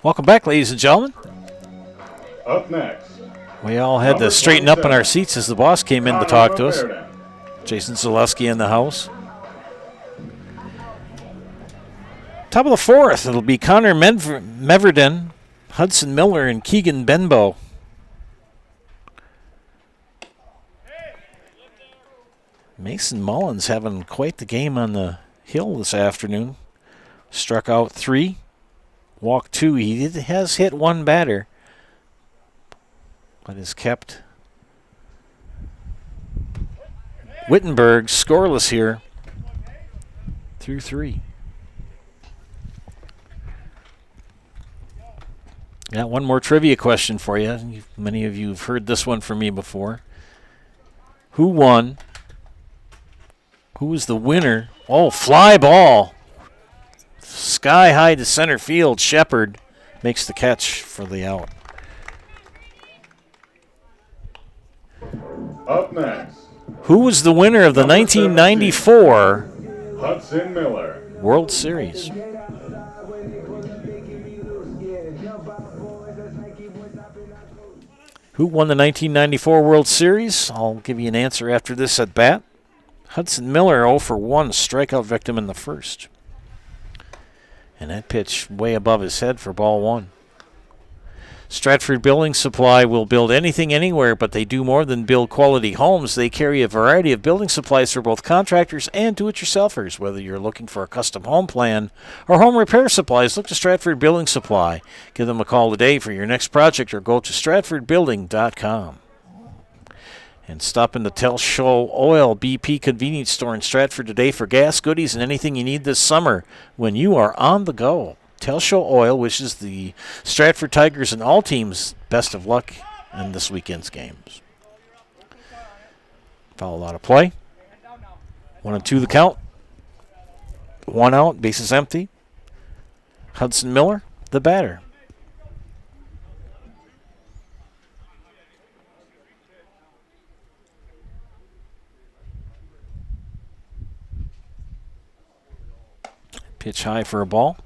Welcome back, ladies and gentlemen. Up next. We all had to straighten up in our seats as the boss came in to talk to us. Jason Zaleski in the house. Top of the fourth, it'll be Connor Meverden, Hudson Miller, and Keegan Benbow. Mason Mullins having quite the game on the hill this afternoon. Struck out 3. Walk 2. He has hit 1 batter, but has kept Wittenberg scoreless here through 3. Got one more trivia question for you. Many of you have heard this one from me before. Who won? Who was the winner? Oh, fly ball. Sky high to center field. Shepard makes the catch for the out. Up next. Who was the winner of the 1994 Hudson Miller World Series? Who won the 1994 World Series? I'll give you an answer after this at bat. Hudson Miller, 0 for 1, strikeout victim in the first. And that pitch way above his head for ball 1. Stratford Building Supply will build anything anywhere, but they do more than build quality homes. They carry a variety of building supplies for both contractors and do-it-yourselfers. Whether you're looking for a custom home plan or home repair supplies, look to Stratford Building Supply. Give them a call today for your next project or go to stratfordbuilding.com. And stop in the Tell Show Oil BP convenience store in Stratford today for gas, goodies, and anything you need this summer when you are on the go. Tell Show Oil wishes the Stratford Tigers and all teams best of luck in this weekend's games. Foul out of play. 1-2 the count. 1 out, bases empty. Hudson Miller, the batter. Pitch high for a ball.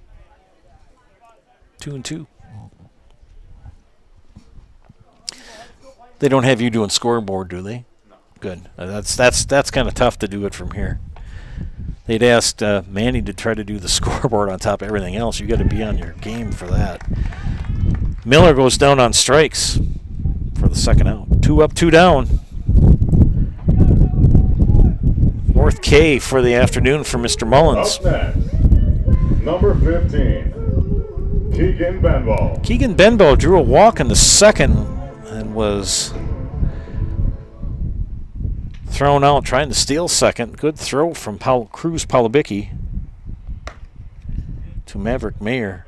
2-2. They don't have you doing scoreboard, do they? No. Good. That's kind of tough to do it from here. They'd asked Manny to try to do the scoreboard on top of everything else. You got to be on your game for that. Miller goes down on strikes for the second out. 2 up, 2 down. Fourth K for the afternoon for Mr. Mullins. Up next, number 15. Keegan Benbow. Keegan Benbow drew a walk in the second and was thrown out trying to steal second. Good throw from Cruz Palabicki to Maverick Mayer.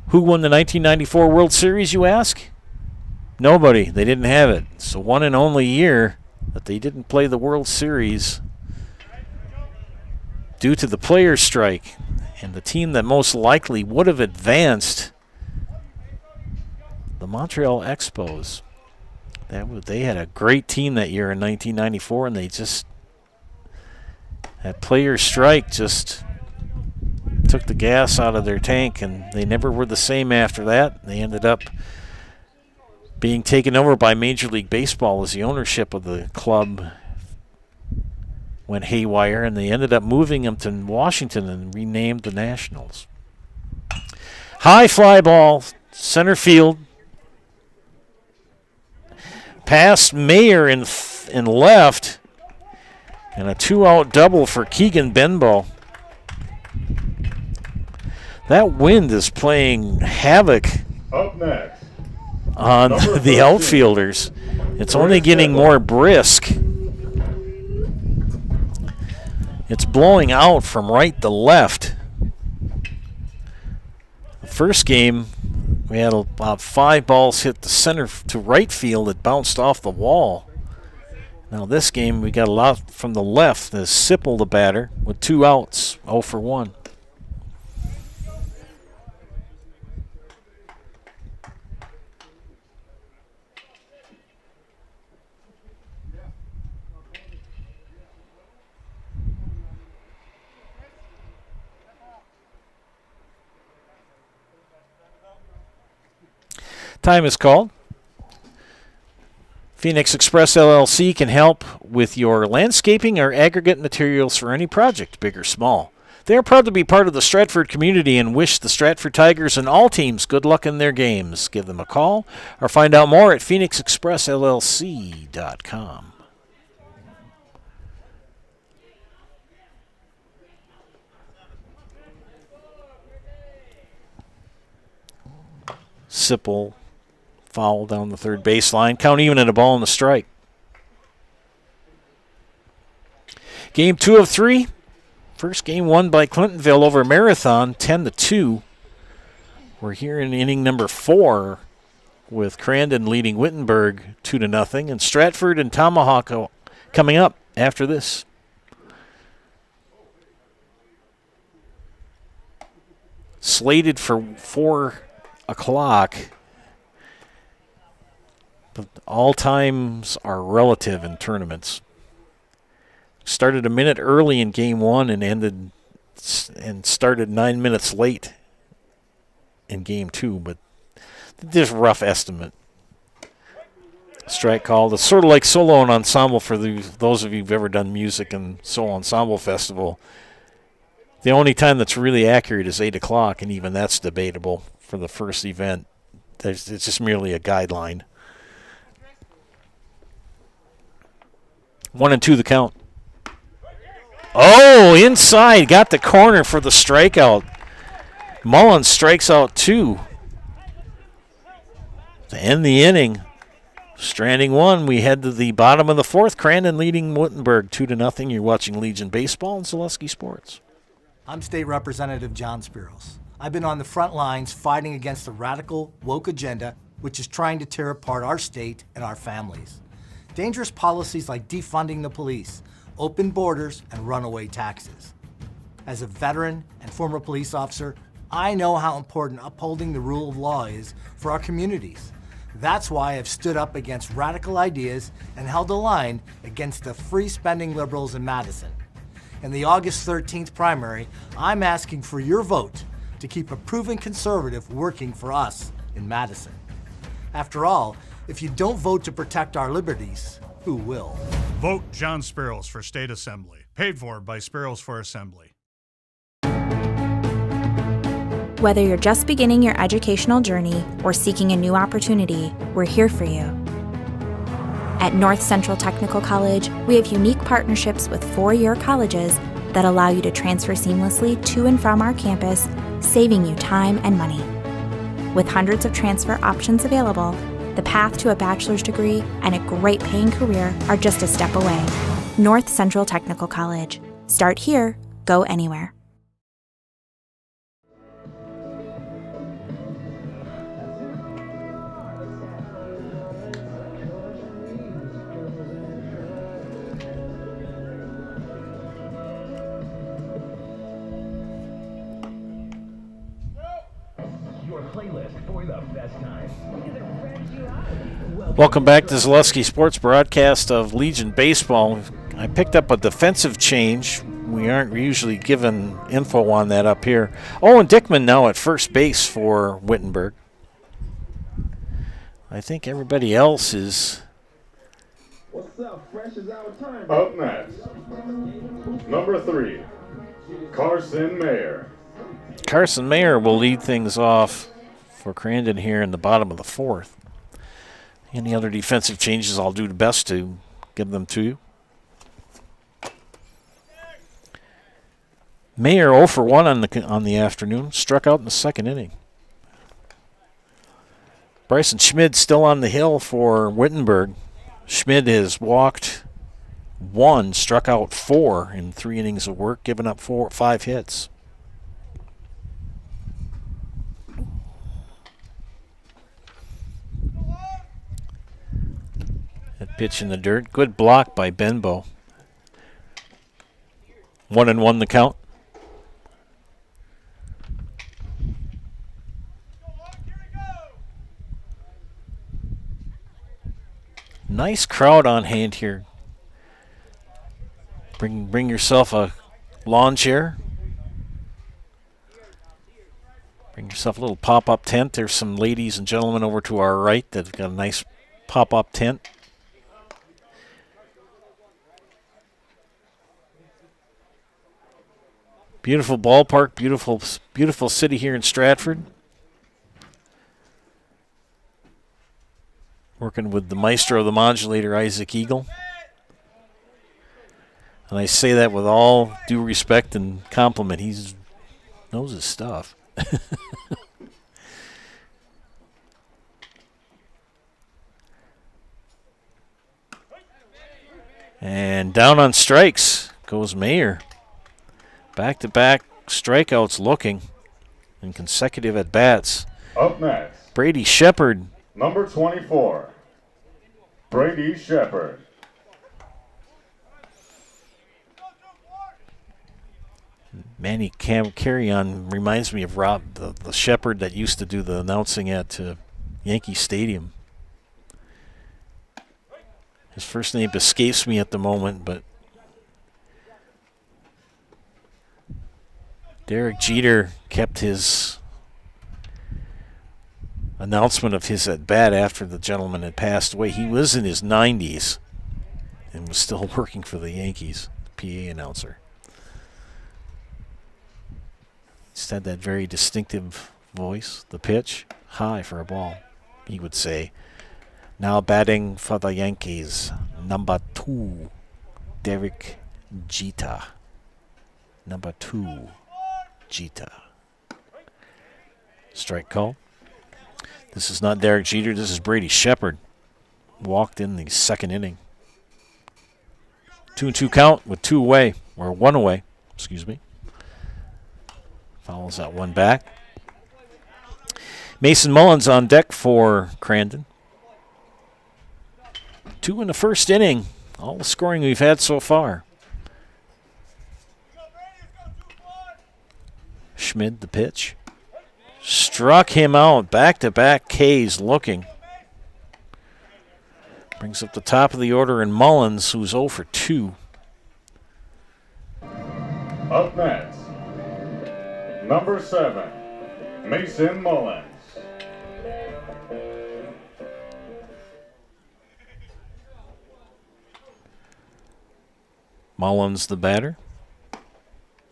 Who won the 1994 World Series, you ask? Nobody. They didn't have it. It's the one and only year that they didn't play the World Series due to the players' strike. And the team that most likely would have advanced, the Montreal Expos. They had a great team that year in 1994, and they just, that players' strike just took the gas out of their tank, and they never were the same after that. They ended up being taken over by Major League Baseball as the ownership of the club went haywire, and they ended up moving them to Washington and renamed the Nationals. High fly ball, center field. Past Mayer in left, and a 2-out double for Keegan Benbow. That wind is playing havoc Up next, on the outfielders. It's only getting more brisk. It's blowing out from right to left. The first game, we had about 5 balls hit the center to right field that bounced off the wall. Now this game, we got a lot from the left. There's Sipple, the batter, with 2 outs, 0 for 1. Time is called. Phoenix Express LLC can help with your landscaping or aggregate materials for any project, big or small. They are proud to be part of the Stratford community and wish the Stratford Tigers and all teams good luck in their games. Give them a call or find out more at phoenixexpressllc.com. Sipple. Foul down the third baseline. Count even at a ball and a strike. Game 2 of 3. First game won by Clintonville over Marathon, 10-2. We're here in inning number 4 with Crandon leading Wittenberg 2-0, and Stratford and Tomahawk coming up after this. Slated for 4 o'clock. But all times are relative in tournaments. Started a minute early in game 1 and started 9 minutes late in game 2, but just rough estimate. Strike called. It's sort of like solo and ensemble for those of you who've ever done music and solo ensemble festival. The only time that's really accurate is 8 o'clock, and even that's debatable for the first event. It's just merely a guideline. 1-2 the count. Oh, inside. Got the corner for the strikeout. Mullins strikes out 2. To end the inning. Stranding 1. We head to the bottom of the 4th. Crandon leading Wittenberg 2-0. You're watching Legion Baseball and Zaleski Sports. I'm State Representative John Spiros. I've been on the front lines fighting against the radical, woke agenda, which is trying to tear apart our state and our families. Dangerous policies like defunding the police, open borders, and runaway taxes. As a veteran and former police officer, I know how important upholding the rule of law is for our communities. That's why I've stood up against radical ideas and held the line against the free-spending liberals in Madison. In the August 13th primary, I'm asking for your vote to keep a proven conservative working for us in Madison. After all, if you don't vote to protect our liberties, who will? Vote John Spiros for State Assembly. Paid for by Spiros for Assembly. Whether you're just beginning your educational journey or seeking a new opportunity, we're here for you. At North Central Technical College, we have unique partnerships with 4-year colleges that allow you to transfer seamlessly to and from our campus, saving you time and money. With hundreds of transfer options available, the path to a bachelor's degree and a great paying career are just a step away. North Central Technical College. Start here, go anywhere. Welcome back to Zaleski Sports broadcast of Legion Baseball. I picked up a defensive change. We aren't usually given info on that up here. Owen Dickman now at first base for Wittenberg. I think everybody else is... Up next, number 3, Carson Mayer. Carson Mayer will lead things off for Crandon here in the bottom of the 4th. Any other defensive changes, I'll do the best to give them to you. Mayer 0 for 1 on the afternoon, struck out in the 2nd inning. Bryson Schmid still on the hill for Wittenberg. Schmid has walked 1, struck out 4 in 3 innings of work, given up 5 hits. That pitch in the dirt. Good block by Benbow. 1-1 the count. Nice crowd on hand here. Bring yourself a lawn chair. Bring yourself a little pop-up tent. There's some ladies and gentlemen over to our right that have got a nice pop-up tent. Beautiful ballpark, beautiful city here in Stratford. Working with the maestro of the modulator, Isaac Eagle. And I say that with all due respect and compliment. He knows his stuff. And down on strikes goes Mayer. Back-to-back strikeouts looking in consecutive at-bats. Up next, Brady Shepard. Number 24, Brady Shepard. Manny Carry-On reminds me of Rob, the Shepard that used to do the announcing at Yankee Stadium. His first name escapes me at the moment, but Derek Jeter kept his announcement of his at-bat after the gentleman had passed away. He was in his 90s and was still working for the Yankees, PA announcer. Just had that very distinctive voice. The pitch, high for a ball, he would say. Now batting for the Yankees, number 2, Derek Jeter. Number 2, Jeter. Strike call. This is not Derek Jeter. This is Brady Shepard. Walked in the 2nd inning. 2-2 count with 2 away, or 1 away, excuse me. Fouls that one back. Mason Mullins on deck for Crandon. 2 in the 1st inning. All the scoring we've had so far. Schmid the pitch. Struck him out. Back-to-back K's looking. Brings up the top of the order in Mullins, who's 0 for 2. Up next, number 7, Mason Mullins. Mullins the batter.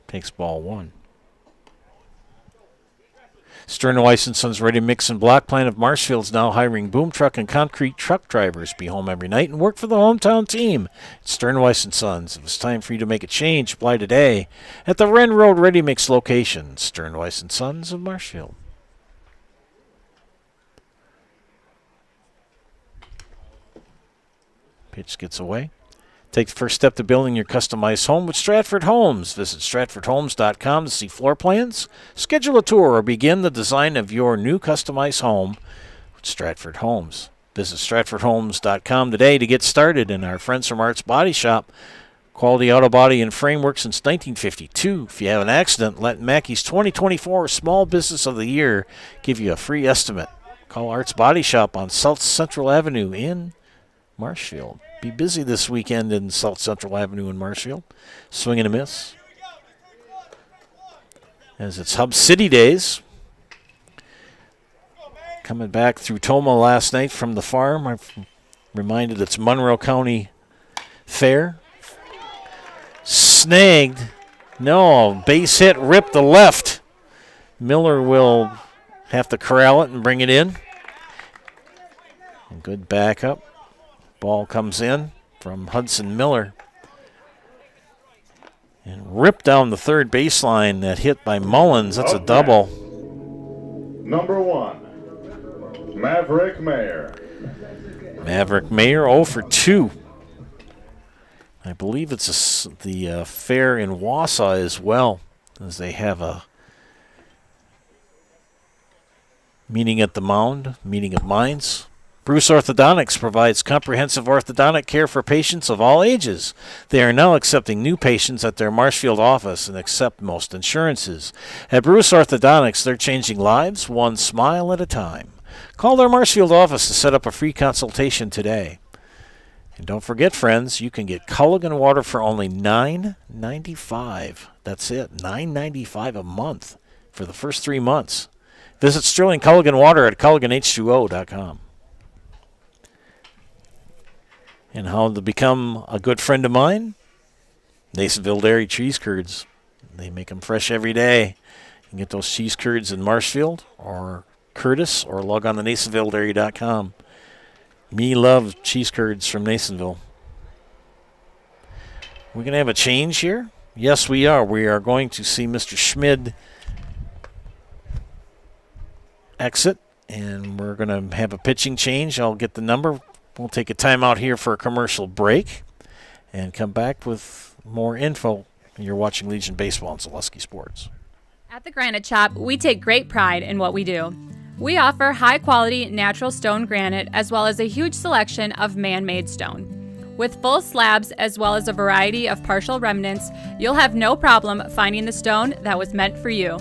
Takes ball 1. Stern Weiss & Sons Ready Mix and Block Plant of Marshfield's now hiring boom truck and concrete truck drivers. Be home every night and work for the hometown team. It's Stern Weiss & Sons. If it's time for you to make a change, apply today at the Wren Road Ready Mix location. Stern Weiss & Sons of Marshfield. Pitch gets away. Take the first step to building your customized home with Stratford Homes. Visit stratfordhomes.com to see floor plans, schedule a tour, or begin the design of your new customized home with Stratford Homes. Visit stratfordhomes.com today to get started. And our friends from Arts Body Shop Quality auto body and framework since 1952. If you have an accident, let Mackey's 2024 Small Business of the Year give you a free estimate. Call Art's Body Shop on South Central Avenue in Marshfield. Be busy this weekend in South Central Avenue in Marshfield. Swing and a miss. As it's Hub City Days. Coming back through Toma last night from the farm. I'm reminded it's Monroe County Fair. Snagged. No, base hit, ripped the left. Miller will have to corral it and bring it in. Good backup. Ball comes in from Hudson Miller. And ripped down the third baseline. That hit by Mullins. That's a double. Number 1, Maverick Mayer. Maverick Mayer 0 for 2. I believe it's the fair in Wausau as well, as they have a meeting at the Mound, meeting of minds. Bruce Orthodontics provides comprehensive orthodontic care for patients of all ages. They are now accepting new patients at their Marshfield office and accept most insurances. At Bruce Orthodontics, they're changing lives one smile at a time. Call their Marshfield office to set up a free consultation today. And don't forget, friends, you can get Culligan water for only $9.95. That's it, $9.95 a month for the first 3 months. Visit Sterling Culligan Water at CulliganH2O.com. And how to become a good friend of mine? Nasonville Dairy cheese curds. They make them fresh every day. You can get those cheese curds in Marshfield or Curtis, or log on to NasonvilleDairy.com. Me love cheese curds from Nasonville. We're going to have a change here? Yes, we are. We are going to see Mr. Schmid exit, and we're going to have a pitching change. I'll get the number. We'll take a timeout here for a commercial break and come back with more info. You're watching Legion Baseball on Zaleski Sports. At the Granite Shop, we take great pride in what we do. We offer high-quality natural stone granite as well as a huge selection of man-made stone. With full slabs as well as a variety of partial remnants, you'll have no problem finding the stone that was meant for you.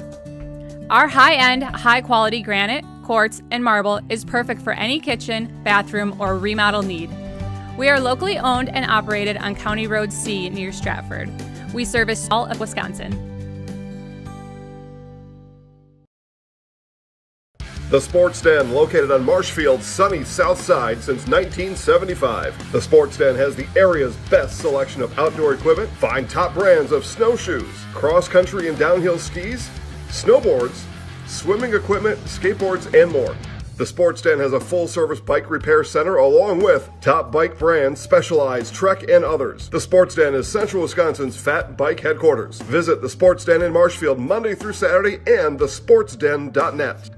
Our high-end, high-quality granite, quartz, and marble is perfect for any kitchen, bathroom, or remodel need. We are locally owned and operated on County Road C near Stratford. We service all of Wisconsin. The Sports Den, located on Marshfield's sunny south side since 1975. The Sports Den has the area's best selection of outdoor equipment. Find top brands of snowshoes, cross-country and downhill skis, snowboards, swimming equipment, skateboards, and more. The Sports Den has a full-service bike repair center along with top bike brands, Specialized, Trek, and others. The Sports Den is Central Wisconsin's fat bike headquarters. Visit the Sports Den in Marshfield Monday through Saturday and thesportsden.net.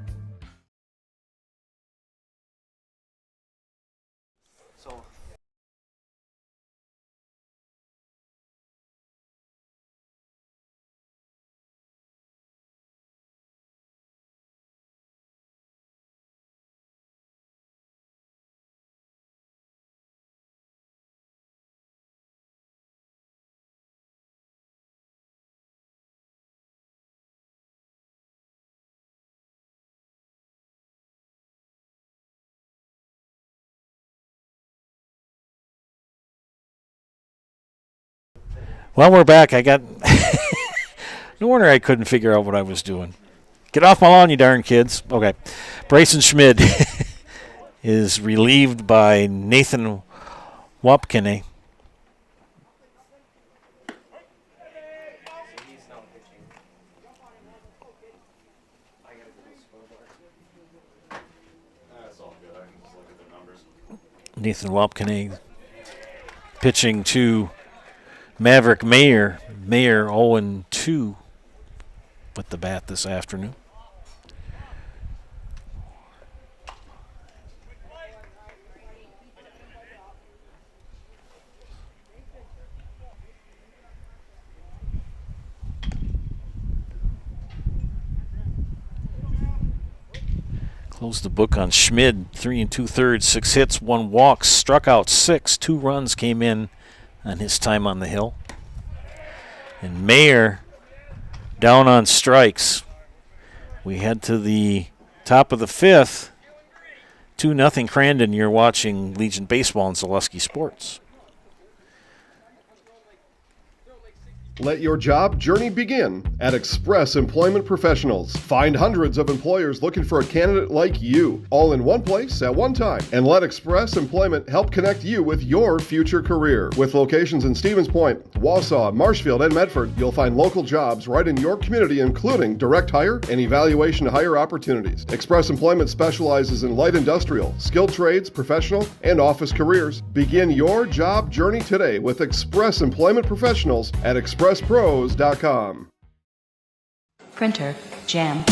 Well, we're back. I got no wonder I couldn't figure out what I was doing. Get off my lawn, you darn kids. Okay. Bryson Schmid is relieved by Nathan Wapkine. Nathan Wapkine pitching to Maverick Mayer. Mayer 0-2 with the bat this afternoon. Closed the book on Schmid, 3 2/3, 6 hits, 1 walk, struck out 6, 2 runs came in on his time on the hill. And Mayer down on strikes. We head to the top of the fifth. 2-0 Crandon. You're watching Legion Baseball and Zaleski Sports. Let your job journey begin at Express Employment Professionals. Find hundreds of employers looking for a candidate like you, all in one place at one time. And let Express Employment help connect you with your future career. With locations in Stevens Point, Wausau, Marshfield, and Medford, you'll find local jobs right in your community, including direct hire and evaluation to hire opportunities. Express Employment specializes in light industrial, skilled trades, professional, and office careers. Begin your job journey today with Express Employment Professionals at expresspros.com. Printer, Jam.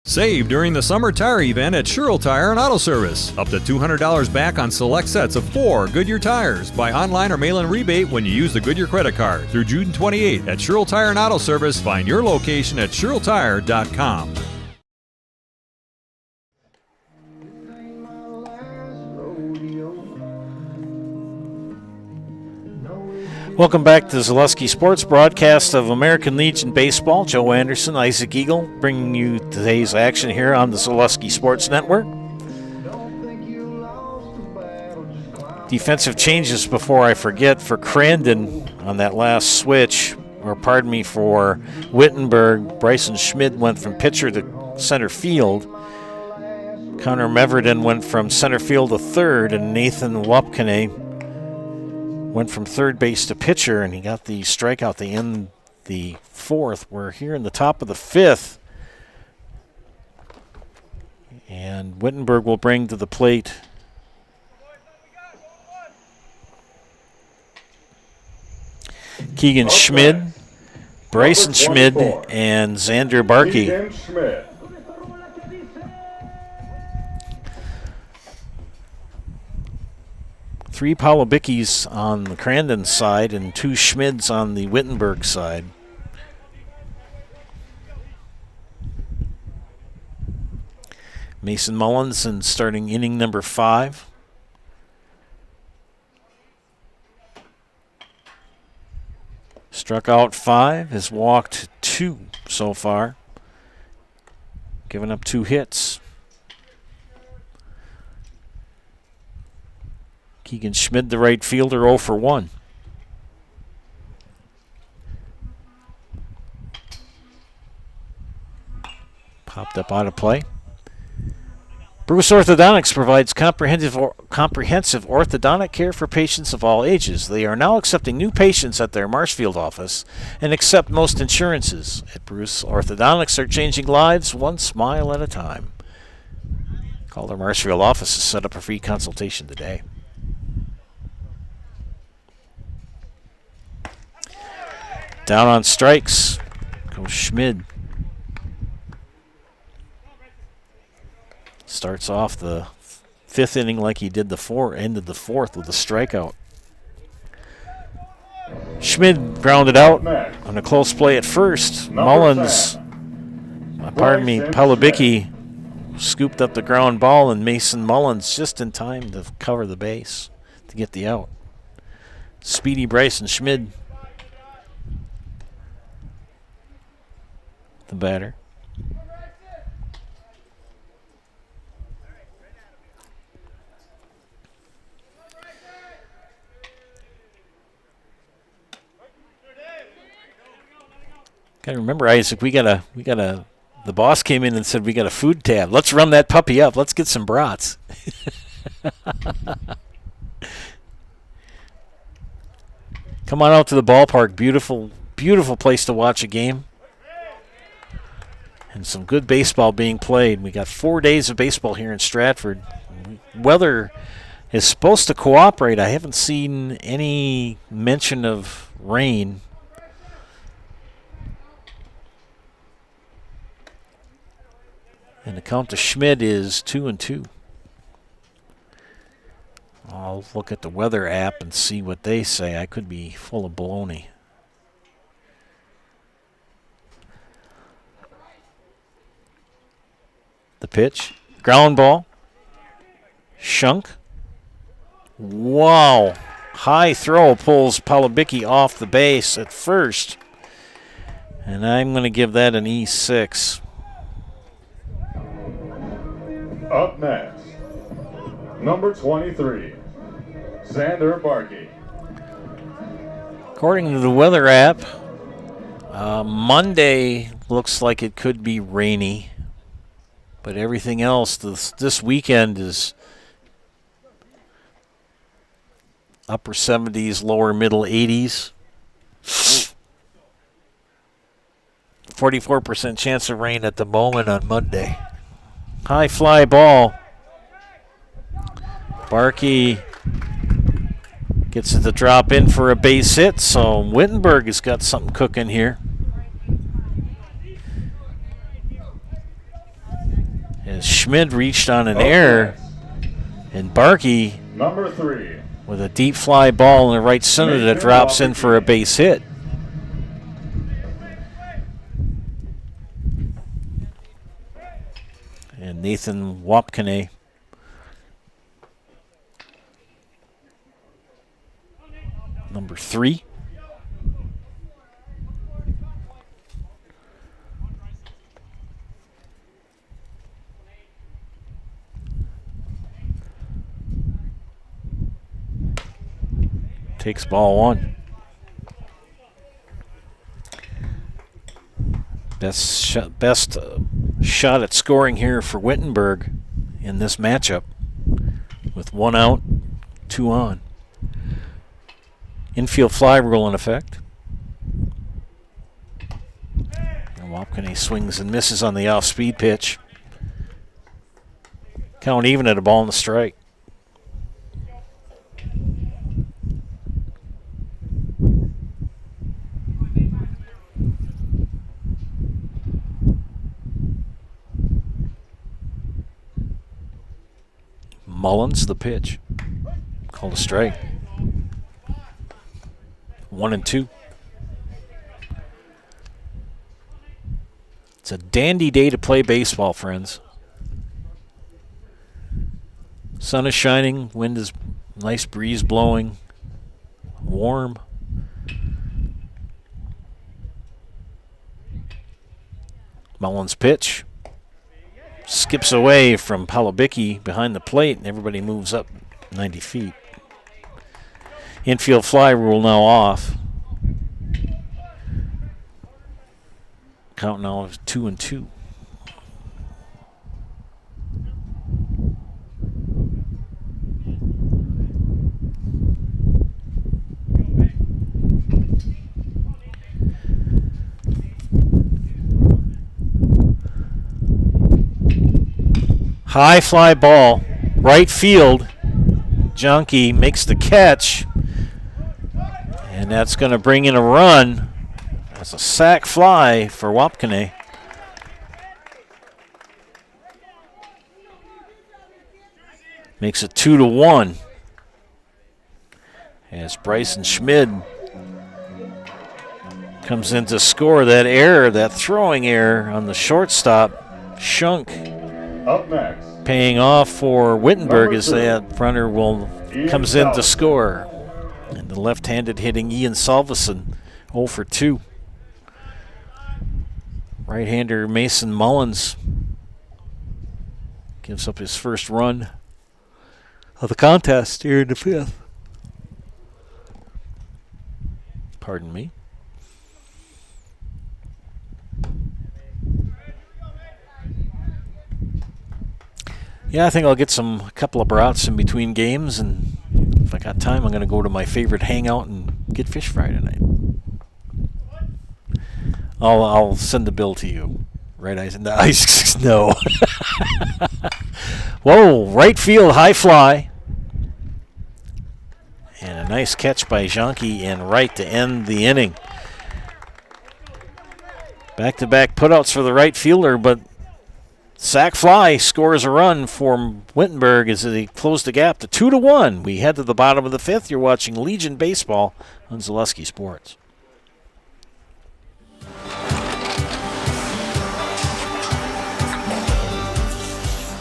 Save during the summer tire event at Sherrill Tire and Auto Service. Up to $200 back on select sets of 4 Goodyear tires. Buy online or mail-in rebate when you use the Goodyear credit card. Through June 28 at Sherrill Tire and Auto Service. Find your location at SherrillTire.com. Welcome back to Zaleski Sports broadcast of American Legion Baseball. Joe Anderson, Isaac Eagle, bringing you today's action here on the Zaleski Sports Network. Defensive changes before I forget for Crandon on that last switch, or pardon me, for Wittenberg. Bryson Schmid went from pitcher to center field. Connor Meverden went from center field to third, and Nathan Wapkine went from third base to pitcher, and he got the strikeout to end the fourth. We're here in the top of the fifth. And Wittenberg will bring to the plate Keegan Schmid, Bryson Schmid, and Xander Barkey. Keegan Schmid. Three Pawlowicki's on the Crandon side and 2 Schmids on the Wittenberg side. Mason Mullins in starting inning number 5. Struck out 5, has walked 2 so far, given up 2 hits. Keegan Schmid, the right fielder, 0 for 1. Popped up out of play. Bruce Orthodontics provides comprehensive orthodontic care for patients of all ages. They are now accepting new patients at their Marshfield office and accept most insurances. At Bruce Orthodontics, they're changing lives one smile at a time. Call their Marshfield office to set up a free consultation today. Down on strikes goes Schmid. Starts off the 5th inning like he did ended the 4th with a strikeout. Schmid grounded out on a close play at first. Pawlowicki scooped up the ground ball, and Mason Mullins just in time to cover the base to get the out. Speedy Bryson Schmid, the batter. Gotta remember, Isaac, the boss came in and said we got a food tab. Let's run that puppy up. Let's get some brats. Come on out to the ballpark. Beautiful, beautiful place to watch a game. And some good baseball being played. We got 4 days of baseball here in Stratford. Weather is supposed to cooperate. I haven't seen any mention of rain. And the count to Schmid is 2-2. I'll look at the weather app and see what they say. I could be full of baloney. pitch. Ground ball. Shunk. Wow. High throw pulls Palabicki off the base at first. And I'm going to give that an E6. Up next, number 23, Xander Barkey. According to the weather app, Monday looks like it could be rainy. But everything else this weekend is upper 70s, lower middle 80s. 44% chance of rain at the moment on Monday. High fly ball. Barkey gets it to drop in for a base hit, so Wittenberg has got something cooking here. As Schmid reached on an error, and Barkey, number 3, with a deep fly ball in the right center that drops in for a base hit. And Nathan Wapkine number 3. Takes ball 1. Best shot at scoring here for Wittenberg in this matchup with 1 out, 2 on. Infield fly rule in effect. And Wapkine swings and misses on the off-speed pitch. Count even at a ball in the strike. Mullins, the pitch. Called a strike. 1-2. It's a dandy day to play baseball, friends. Sun is shining, wind is nice, breeze blowing, warm. Mullins pitch. Skips away from Palabicki behind the plate, and everybody moves up 90 feet. Infield fly rule now off. Count now is 2-2. High fly ball, right field. Junkie makes the catch, and that's going to bring in a run. That's a sac fly for Wapkine. Makes it 2-1. As Bryson Schmid comes in to score that error, that throwing error on the shortstop. Shunk up next, paying off for Wittenberg as that runner comes in to score. And the left-handed hitting Ian Salveson, 0 for 2. Right-hander Mason Mullins gives up his first run of the contest here in the 5th. Pardon me. Yeah, I think I'll get a couple of brats in between games, and if I got time, I'm going to go to my favorite hangout and get fish fry tonight. I'll send the bill to you. Right, ice? No. Whoa, right field, high fly. And a nice catch by Janke in right to end the inning. Back-to-back putouts for the right fielder, but sac fly scores a run for Wittenberg as they close the gap to 2-1. We head to the bottom of the 5th. You're watching Legion Baseball on Zaleski Sports.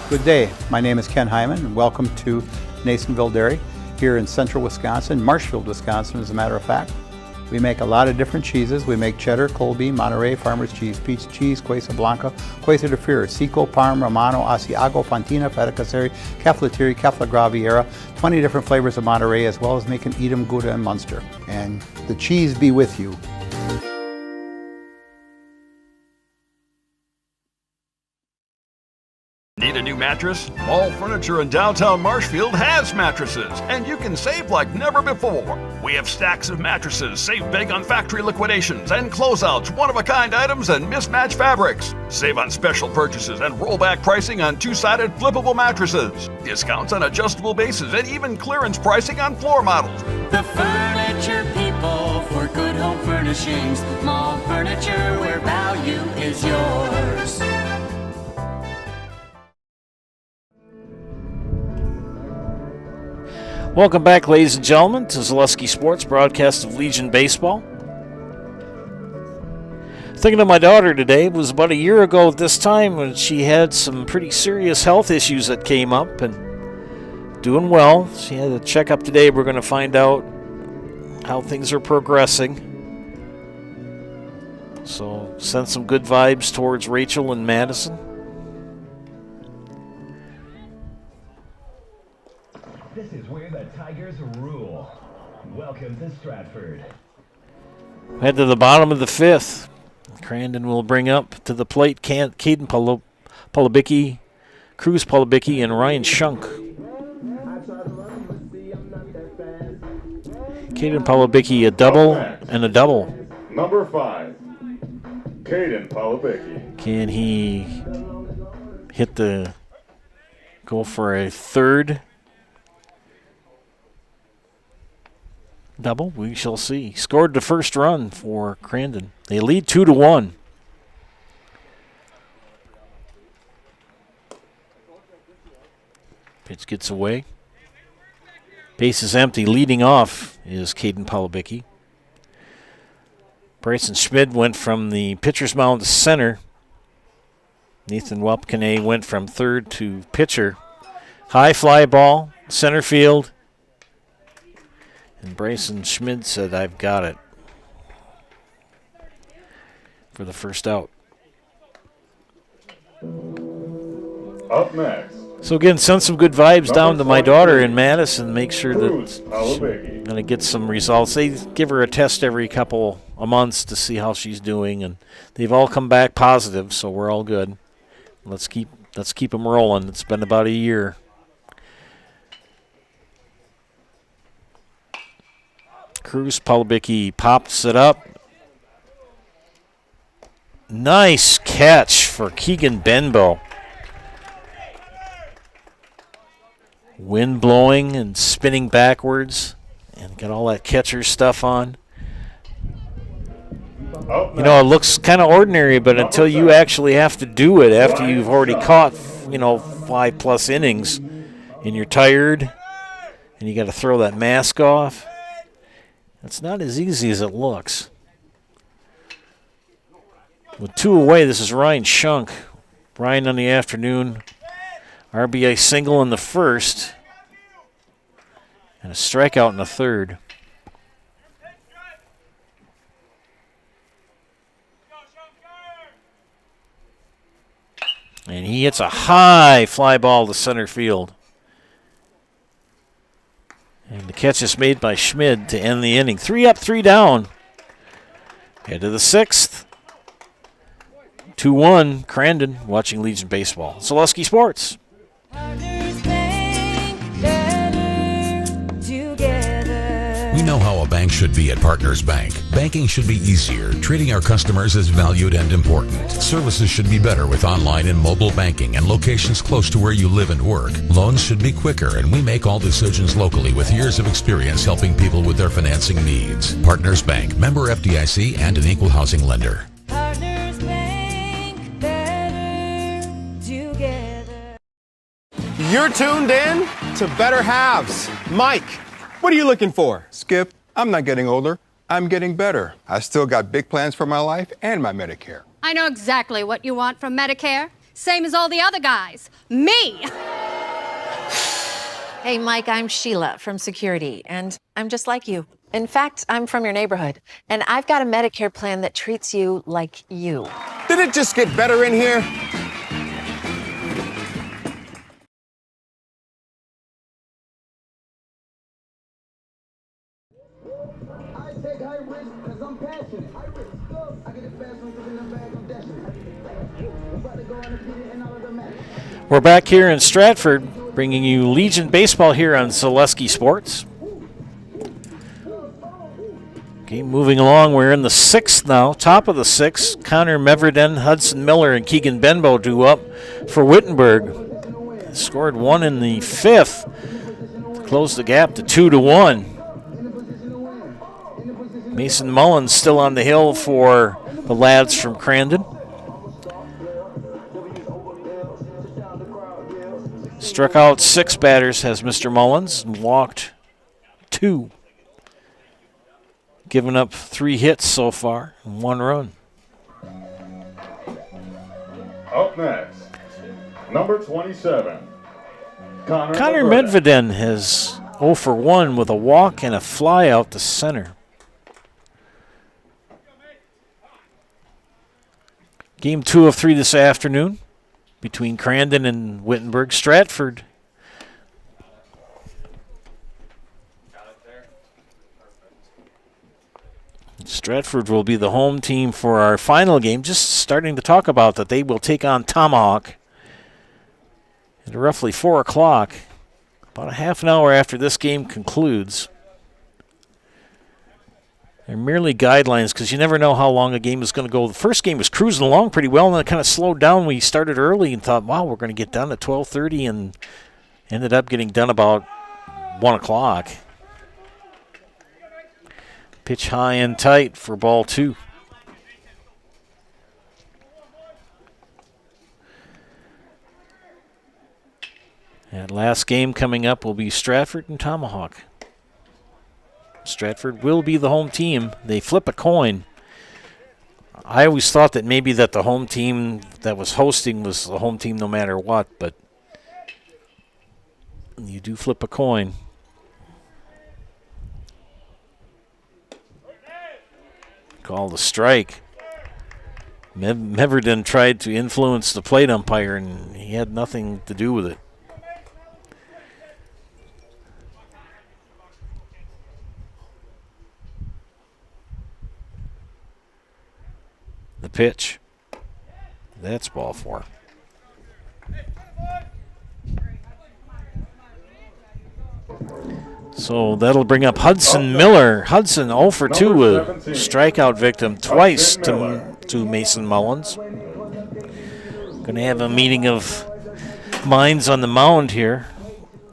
Good day. My name is Ken Hyman, and welcome to Nasonville Dairy here in central Wisconsin, Marshfield, Wisconsin, as a matter of fact. We make a lot of different cheeses. We make cheddar, Colby, Monterey, Farmer's Cheese, Peach Cheese, Quesa Blanca, Quesa de Fear, Seco, Parm, Romano, Asiago, Fontina, Feta Caseri, Caflateri, Cafla Graviera, 20 different flavors of Monterey, as well as making Edam, Gouda, and Munster. And the cheese be with you. Need a new mattress? Mall Furniture in downtown Marshfield has mattresses, and you can save like never before. We have stacks of mattresses, save big on factory liquidations and closeouts, one-of-a-kind items, and mismatched fabrics. Save on special purchases and rollback pricing on two-sided flippable mattresses. Discounts on adjustable bases and even clearance pricing on floor models. The furniture people for good home furnishings. Mall Furniture, where value is yours. Welcome back, ladies and gentlemen, to Zaleski Sports, broadcast of Legion Baseball. Thinking of my daughter today. It was about a year ago at this time when she had some pretty serious health issues that came up, and doing well. She had a checkup today. We're going to find out how things are progressing. So send some good vibes towards Rachel and Madison. This is where the Tigers rule. Welcome to Stratford. Head to the bottom of the fifth. Crandon will bring up to the plate Caden Polubicki, Cruz Polubicki, and Ryan Shunk. Caden Polubicki, a double and a double. Number 5, Caden Polubicki. Can he go for a third double? We shall see. Scored the first run for Crandon. They lead 2-1. Pitch gets away. Base is empty. Leading off is Caden Polubicki. Bryson Schmid went from the pitcher's mound to center. Nathan Wapkine went from third to pitcher. High fly ball, center field. And Bryson Schmid said, "I've got it," for the first out. Up next. So again, send some good vibes down to my daughter in Madison. Make sure that she's going to get some results. They give her a test every couple of months to see how she's doing, and they've all come back positive, so we're all good. Let's keep them rolling. It's been about a year. Cruz Polubicki pops it up. Nice catch for Keegan Benbow. Wind blowing and spinning backwards, and got all that catcher stuff on. You know, it looks kind of ordinary, but until you actually have to do it after you've already caught, 5+ innings, and you're tired, and you got to throw that mask off, it's not as easy as it looks. With 2 away, this is Ryan Shunk. Ryan on the afternoon. RBI single in the first. And a strikeout in the third. And he hits a high fly ball to center field. And the catch is made by Schmid to end the inning. 3 up, 3 down. Head to the 6th. 2-1, Crandon, watching Legion Baseball. Zaleski Sports. We know how a bank should be at Partners Bank. Banking should be easier. Treating our customers as valued and important. Services should be better with online and mobile banking and locations close to where you live and work. Loans should be quicker, and we make all decisions locally with years of experience helping people with their financing needs. Partners Bank, member FDIC, and an equal housing lender. Partners Bank, better together. You're tuned in to Better Halves. Mike, what are you looking for? Skip, I'm not getting older. I'm getting better. I still got big plans for my life and my Medicare. I know exactly what you want from Medicare. Same as all the other guys. Me! Hey, Mike, I'm Sheila from security, and I'm just like you. In fact, I'm from your neighborhood, and I've got a Medicare plan that treats you like you. Did it just get better in here? We're back here in Stratford, bringing you Legion Baseball here on Zaleski Sports. Game moving along. We're in the 6th now, top of the 6th. Connor Meverden, Hudson Miller, and Keegan Benbow do up for Wittenberg. Scored 1 in the 5th. Closed the gap to 2-1. Mason Mullins still on the hill for the lads from Crandon. Struck out 6 batters has Mr. Mullins and walked 2. Given up 3 hits so far and 1 run. Up next, number 27, Connor Medveden has 0 for 1 with a walk and a fly out to center. Game 2 of 3 this afternoon between Crandon and Wittenberg. Stratford will be the home team for our final game. Just starting to talk about that they will take on Tomahawk at roughly 4 o'clock, about a half an hour after this game concludes. They're merely guidelines because you never know how long a game is going to go. The first game was cruising along pretty well, and then it kind of slowed down. We started early and thought, wow, we're going to get done at 12:30, and ended up getting done about 1 o'clock. Pitch high and tight for ball 2. That last game coming up will be Stratford and Tomahawk. Stratford will be the home team. They flip a coin. I always thought that maybe that the home team that was hosting was the home team no matter what, but you do flip a coin. Called a strike. Meverden tried to influence the plate umpire, and he had nothing to do with it. The pitch. That's ball 4. So that'll bring up Hudson Miller. Hudson 0 for 2 with strikeout victim twice to Mason Mullins. Going to have a meeting of minds on the mound here.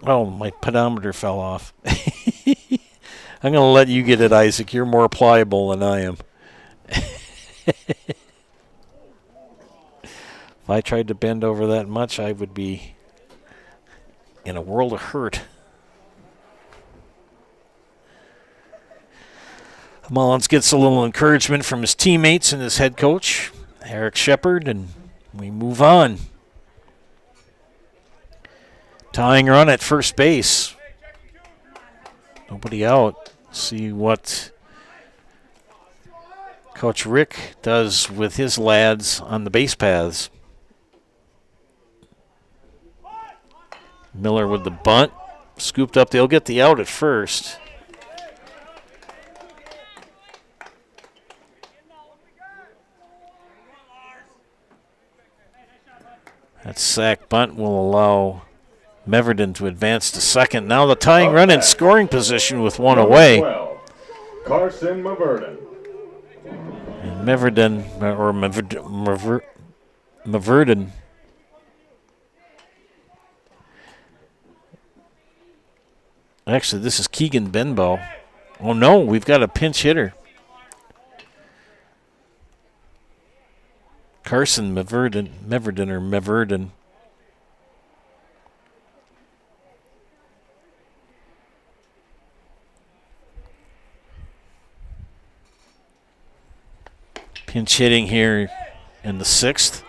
Oh, my pedometer fell off. I'm going to let you get it, Isaac. You're more pliable than I am. If I tried to bend over that much, I would be in a world of hurt. Mullins gets a little encouragement from his teammates and his head coach, Eric Shepard, and we move on. Tying run at first base. Nobody out. See what Coach Rick does with his lads on the base paths. Miller with the bunt. Scooped up. They'll get the out at first. That sack bunt will allow Meverden to advance to second. Now the tying run in scoring position with 1 away. 12, Carson Meverden. And Meverden. Actually, this is Keegan Benbow. Oh, no, we've got a pinch hitter. Carson Meverden. Pinch hitting here in the 6th.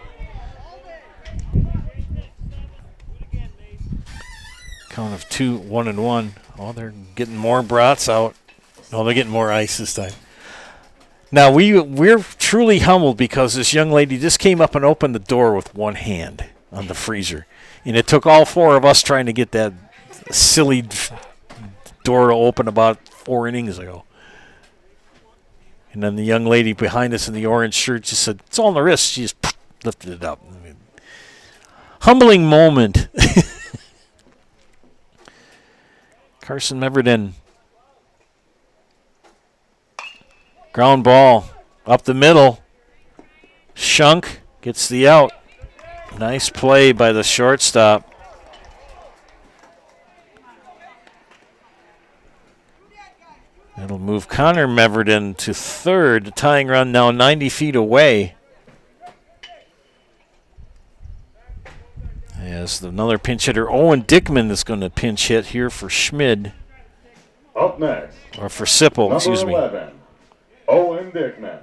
Count of 2, 1-1. Oh, they're getting more brats out. Oh, they're getting more ice this time. Now, we're truly humbled because this young lady just came up and opened the door with one hand on the freezer. And it took all 4 of us trying to get that silly door to open about 4 innings ago. And then the young lady behind us in the orange shirt just said, it's all on the wrist. She just lifted it up. I mean, humbling moment. Carson Meverden. Ground ball up the middle. Shunk gets the out. Nice play by the shortstop. That'll move Connor Meverden to third. The tying run now 90 feet away. As another pinch hitter, Owen Dickman, is going to pinch hit here for Schmid. Up next. Or for Sipple, Number excuse me. 11, Owen Dickman.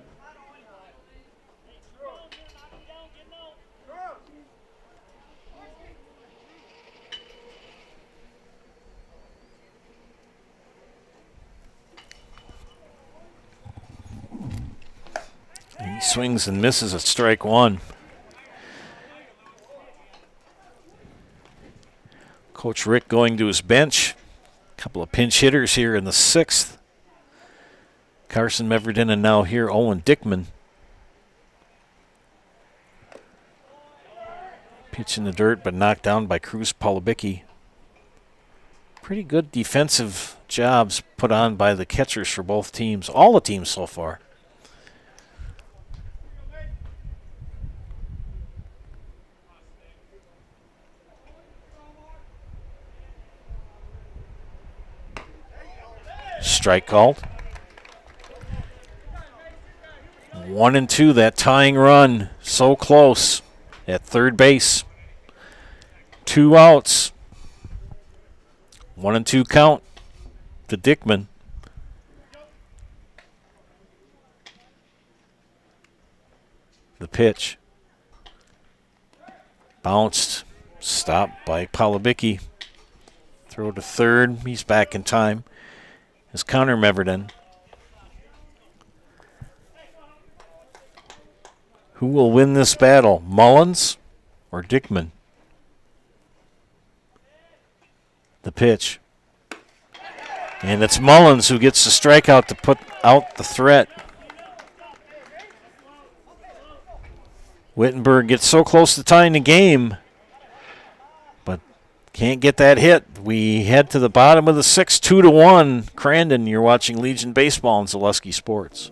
He swings and misses at strike 1. Coach Rick going to his bench. A couple of pinch hitters here in the 6th. Carson Meverden and now here Owen Dickman. Pitch in the dirt but knocked down by Cruz Polubicki. Pretty good defensive jobs put on by the catchers for both teams. All the teams so far. Strike called. 1-2, that tying run. So close at third base. 2 outs. 1-2 count to Dickman. The pitch. Bounced. Stopped by Polubicki. Throw to third. He's back in time. Is Connor Meverden. Who will win this battle, Mullins or Dickman? The pitch. And it's Mullins who gets the strikeout to put out the threat. Wittenberg gets so close to tying the game, but can't get that hit. We head to the bottom of the 6th, 2-1. Crandon, you're watching Legion Baseball on Zaleski Sports.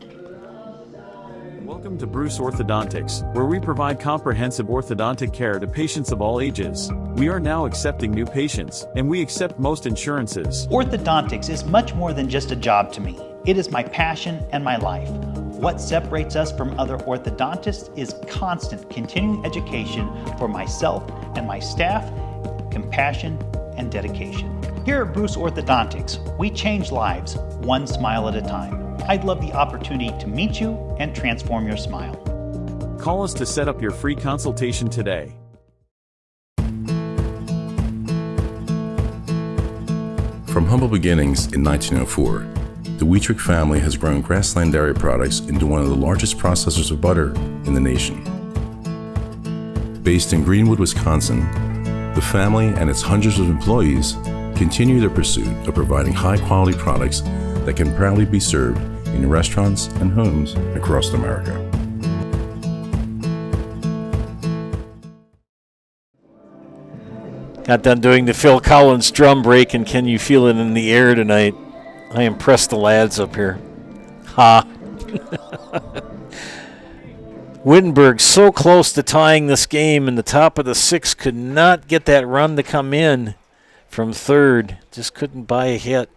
Welcome to Bruce Orthodontics, where we provide comprehensive orthodontic care to patients of all ages. We are now accepting new patients, and we accept most insurances. Orthodontics is much more than just a job to me. It is my passion and my life. What separates us from other orthodontists is constant continuing education for myself and my staff, compassion, and dedication. Here at Bruce Orthodontics, we change lives one smile at a time. I'd love the opportunity to meet you and transform your smile. Call us to set up your free consultation today. From humble beginnings in 1904, the Wittenberg family has grown Grassland Dairy Products into one of the largest processors of butter in the nation. Based in Greenwood, Wisconsin, the family and its hundreds of employees continue their pursuit of providing high-quality products that can proudly be served in restaurants and homes across America. Got done doing the Phil Collins drum break, and can you feel it in the air tonight? I impressed the lads up here. Ha. Wittenberg so close to tying this game in the top of the 6th, could not get that run to come in from third. Just couldn't buy a hit.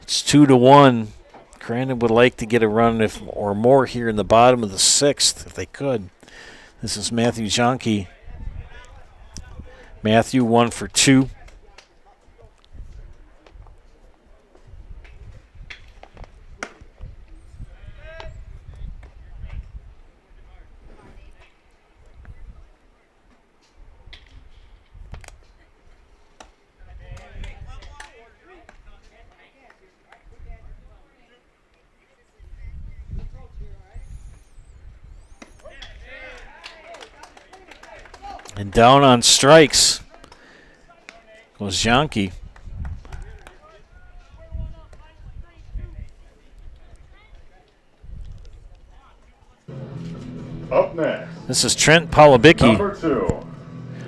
It's 2-1. Crandon would like to get a run or more here in the bottom of the 6th if they could. This is Matthew Jonke. Matthew 1 for 2. And down on strikes goes Janke. Up next. This is Trent Palabicki. Number 2,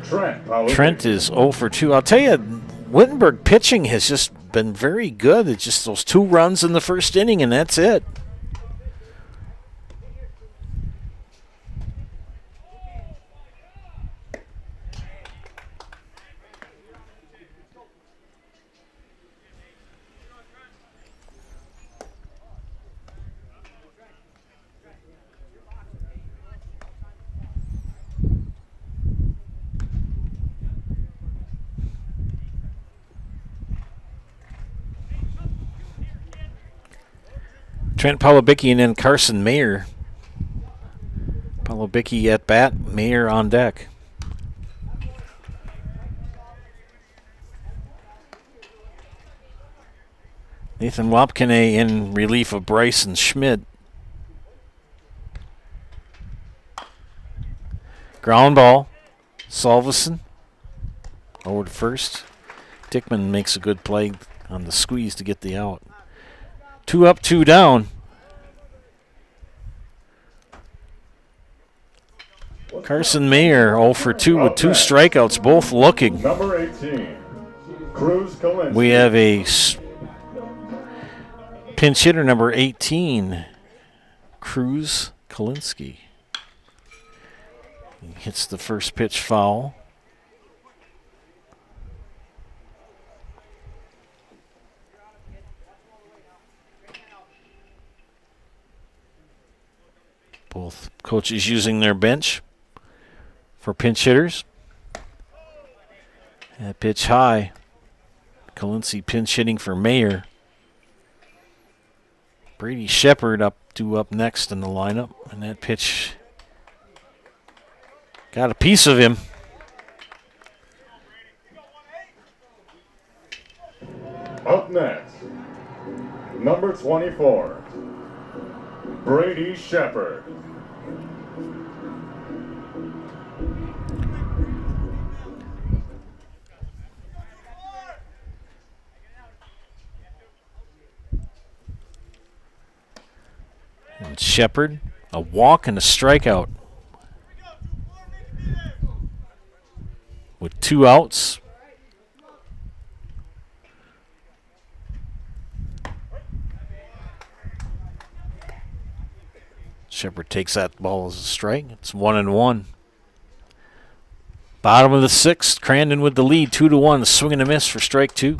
Trent Palabicki. Trent is 0 for 2. I'll tell you, Wittenberg pitching has just been very good. It's just those 2 runs in the first inning, and that's it. Trent Palabicki and then Carson Mayer. Palabicki at bat, Mayer on deck. Nathan Wapkine in relief of Bryson Schmidt. Ground ball, Salveson over to first. Dickman makes a good play on the squeeze to get the out. 2 up, 2 down. Carson Mayer 0 for 2 with 2 strikeouts, both looking. Number 18, Cruz Kalinske. We have a pinch hitter, number 18, Cruz Kalinske. He hits the first pitch foul. Both coaches using their bench for pinch hitters. That pitch high. Kalinske pinch hitting for Mayer. Brady Shepard up next in the lineup, and that pitch got a piece of him. Up next, number 24, Brady Shepard. And Shepard, a walk and a strikeout. With 2 outs. Shepard takes that ball as a strike. It's 1-1. Bottom of the 6th, Crandon with the lead, 2-1. Swing and a miss for strike 2.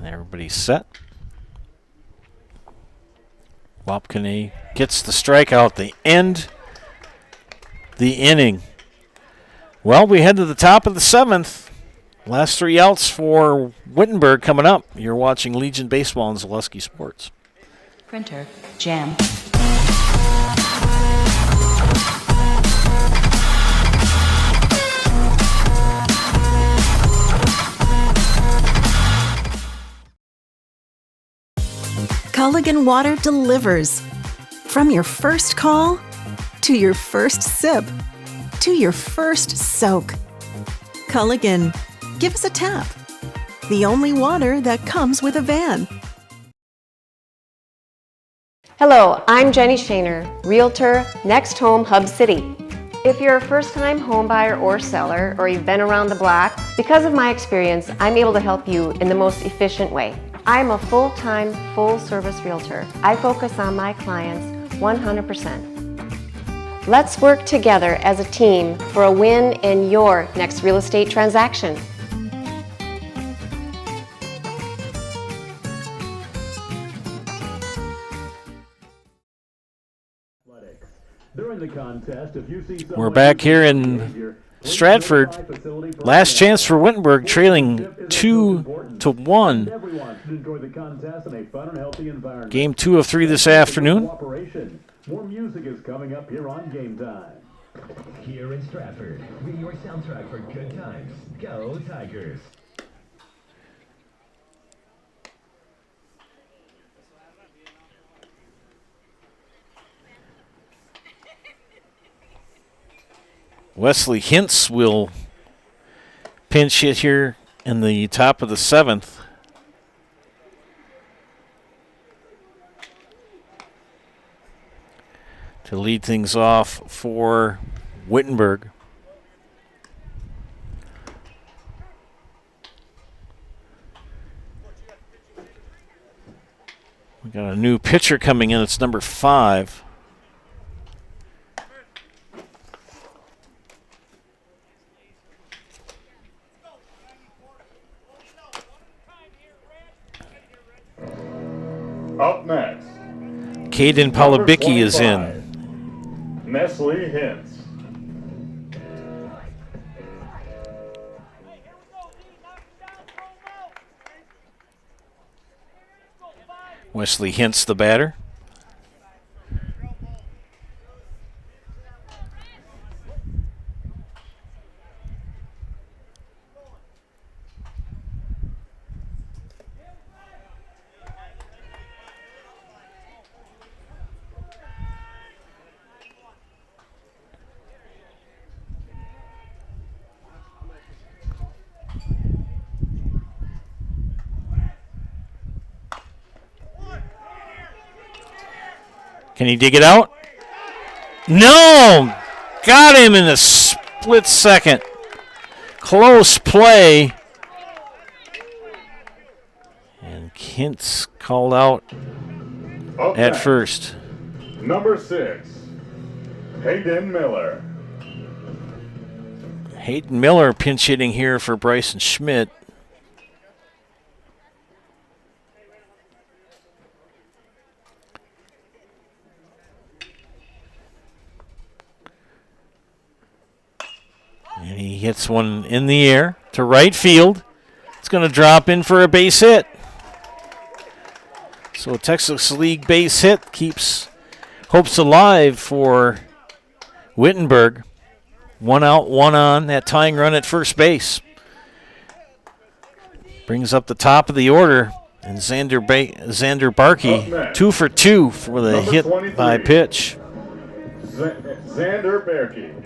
Everybody's set. Wapkine gets the strikeout. They end the inning. Well, we head to the top of the 7th. Last 3 outs for Wittenberg coming up. You're watching Legion Baseball on Zaleski Sports. Printer, Jam. Culligan Water delivers. From your first call, to your first sip, to your first soak. Culligan, give us a tap. The only water that comes with a van. Hello, I'm Jenny Shaner, Realtor, Next Home Hub City. If you're a first-time home buyer or seller, or you've been around the block, because of my experience, I'm able to help you in the most efficient way. I'm a full-time, full-service realtor. I focus on my clients 100%. Let's work together as a team for a win in your next real estate transaction. We're back here in Stratford. Last chance for Wittenberg, trailing 2-1. Game 2 of 3 this afternoon. More music is coming up here on Game Time. Here in Stratford, we're your soundtrack for good times. Go Tigers! Wesley Hintz will pinch hit here in the top of the 7th. To lead things off for Wittenberg. We got a new pitcher coming in. It's number 5. Up next, Caden Palabicki is in. Nestle Hintz. Wesley Hintz, the batter. Can he dig it out? No! Got him in a split second. Close play. And Hintz called out Up at next, first. Number 6, Hayden Miller. Hayden Miller pinch hitting here for Bryson Schmidt. And he hits one in the air to right field. It's going to drop in for a base hit. So Texas League base hit keeps hopes alive for Wittenberg. 1 out, 1 on, that tying run at first base. Brings up the top of the order. And Xander Barkey, 2 for 2 for the Number hit 23. by pitch. Xander Berkey.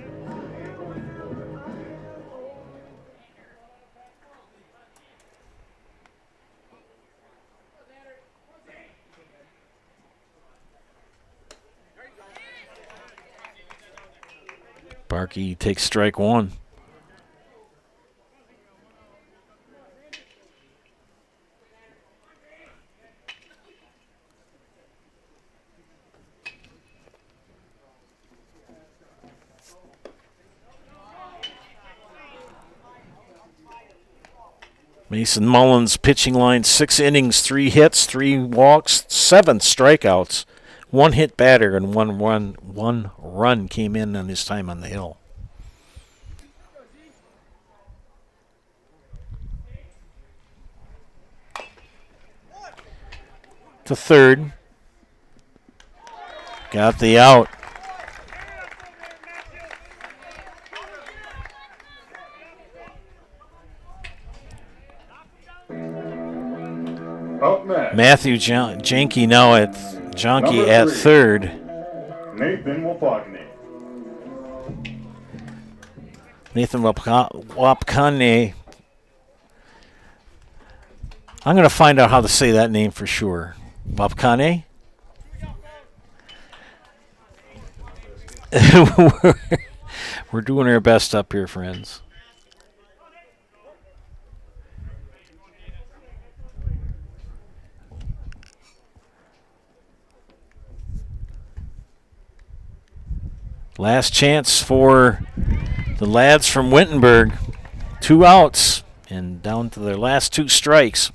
Barkey takes strike 1. Mason Mullins pitching line, 6 innings, 3 hits, 3 walks, 7 strikeouts. 1 hit batter and 1 run came in on his time on the hill. To third. Got the out. Up next, Matthew Janke now at Jonke at 3, third. Nathan Wapagni. Nathan Wapkane. I'm going to find out how to say that name for sure. Wapkane? We're doing our best up here, friends. Last chance for the lads from Wittenberg. 2 outs and down to their last 2 strikes.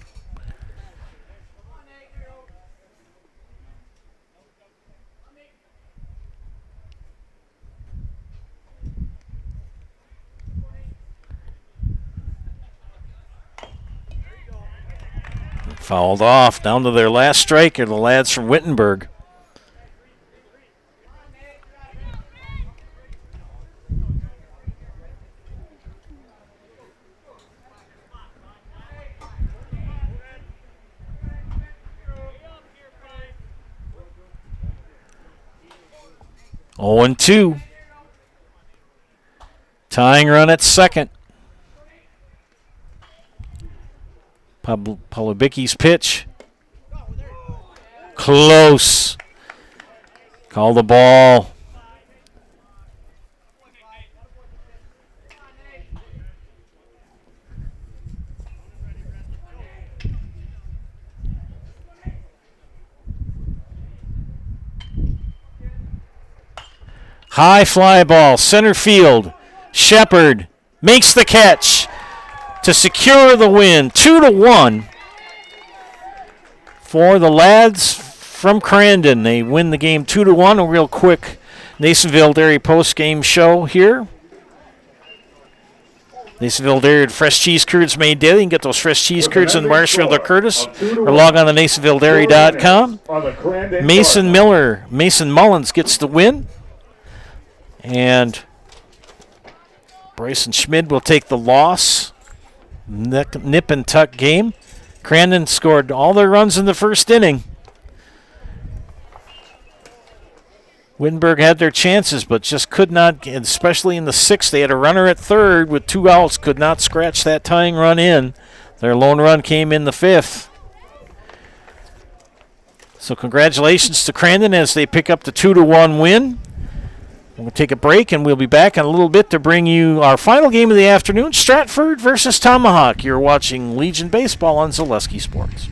Fouled off. Down to their last strike are the lads from Wittenberg. Oh, 0-2. Tying run at second. Polubicki's pitch. Close. Call the ball. High fly ball, center field. Shepard makes the catch to secure the win. 2-1 for the lads from Crandon. They win the game 2-1. A real quick Nasonville Dairy post-game show here. Nasonville Dairy had fresh cheese curds made daily. You can get those fresh cheese curds in Marshfield or Curtis, or log on to NasonvilleDairy.com. Mason Mullins gets the win. And Bryson Schmid will take the loss. Nip and tuck game. Crandon scored all their runs in the first inning. Wittenberg had their chances, but just could not, especially in the sixth. They had a runner at third with 2 outs, could not scratch that tying run in. Their lone run came in the fifth. So congratulations to Crandon as they pick up the 2-1 win. We'll take a break, and we'll be back in a little bit to bring you our final game of the afternoon, Stratford versus Tomahawk. You're watching Legion Baseball on Zaleski Sports.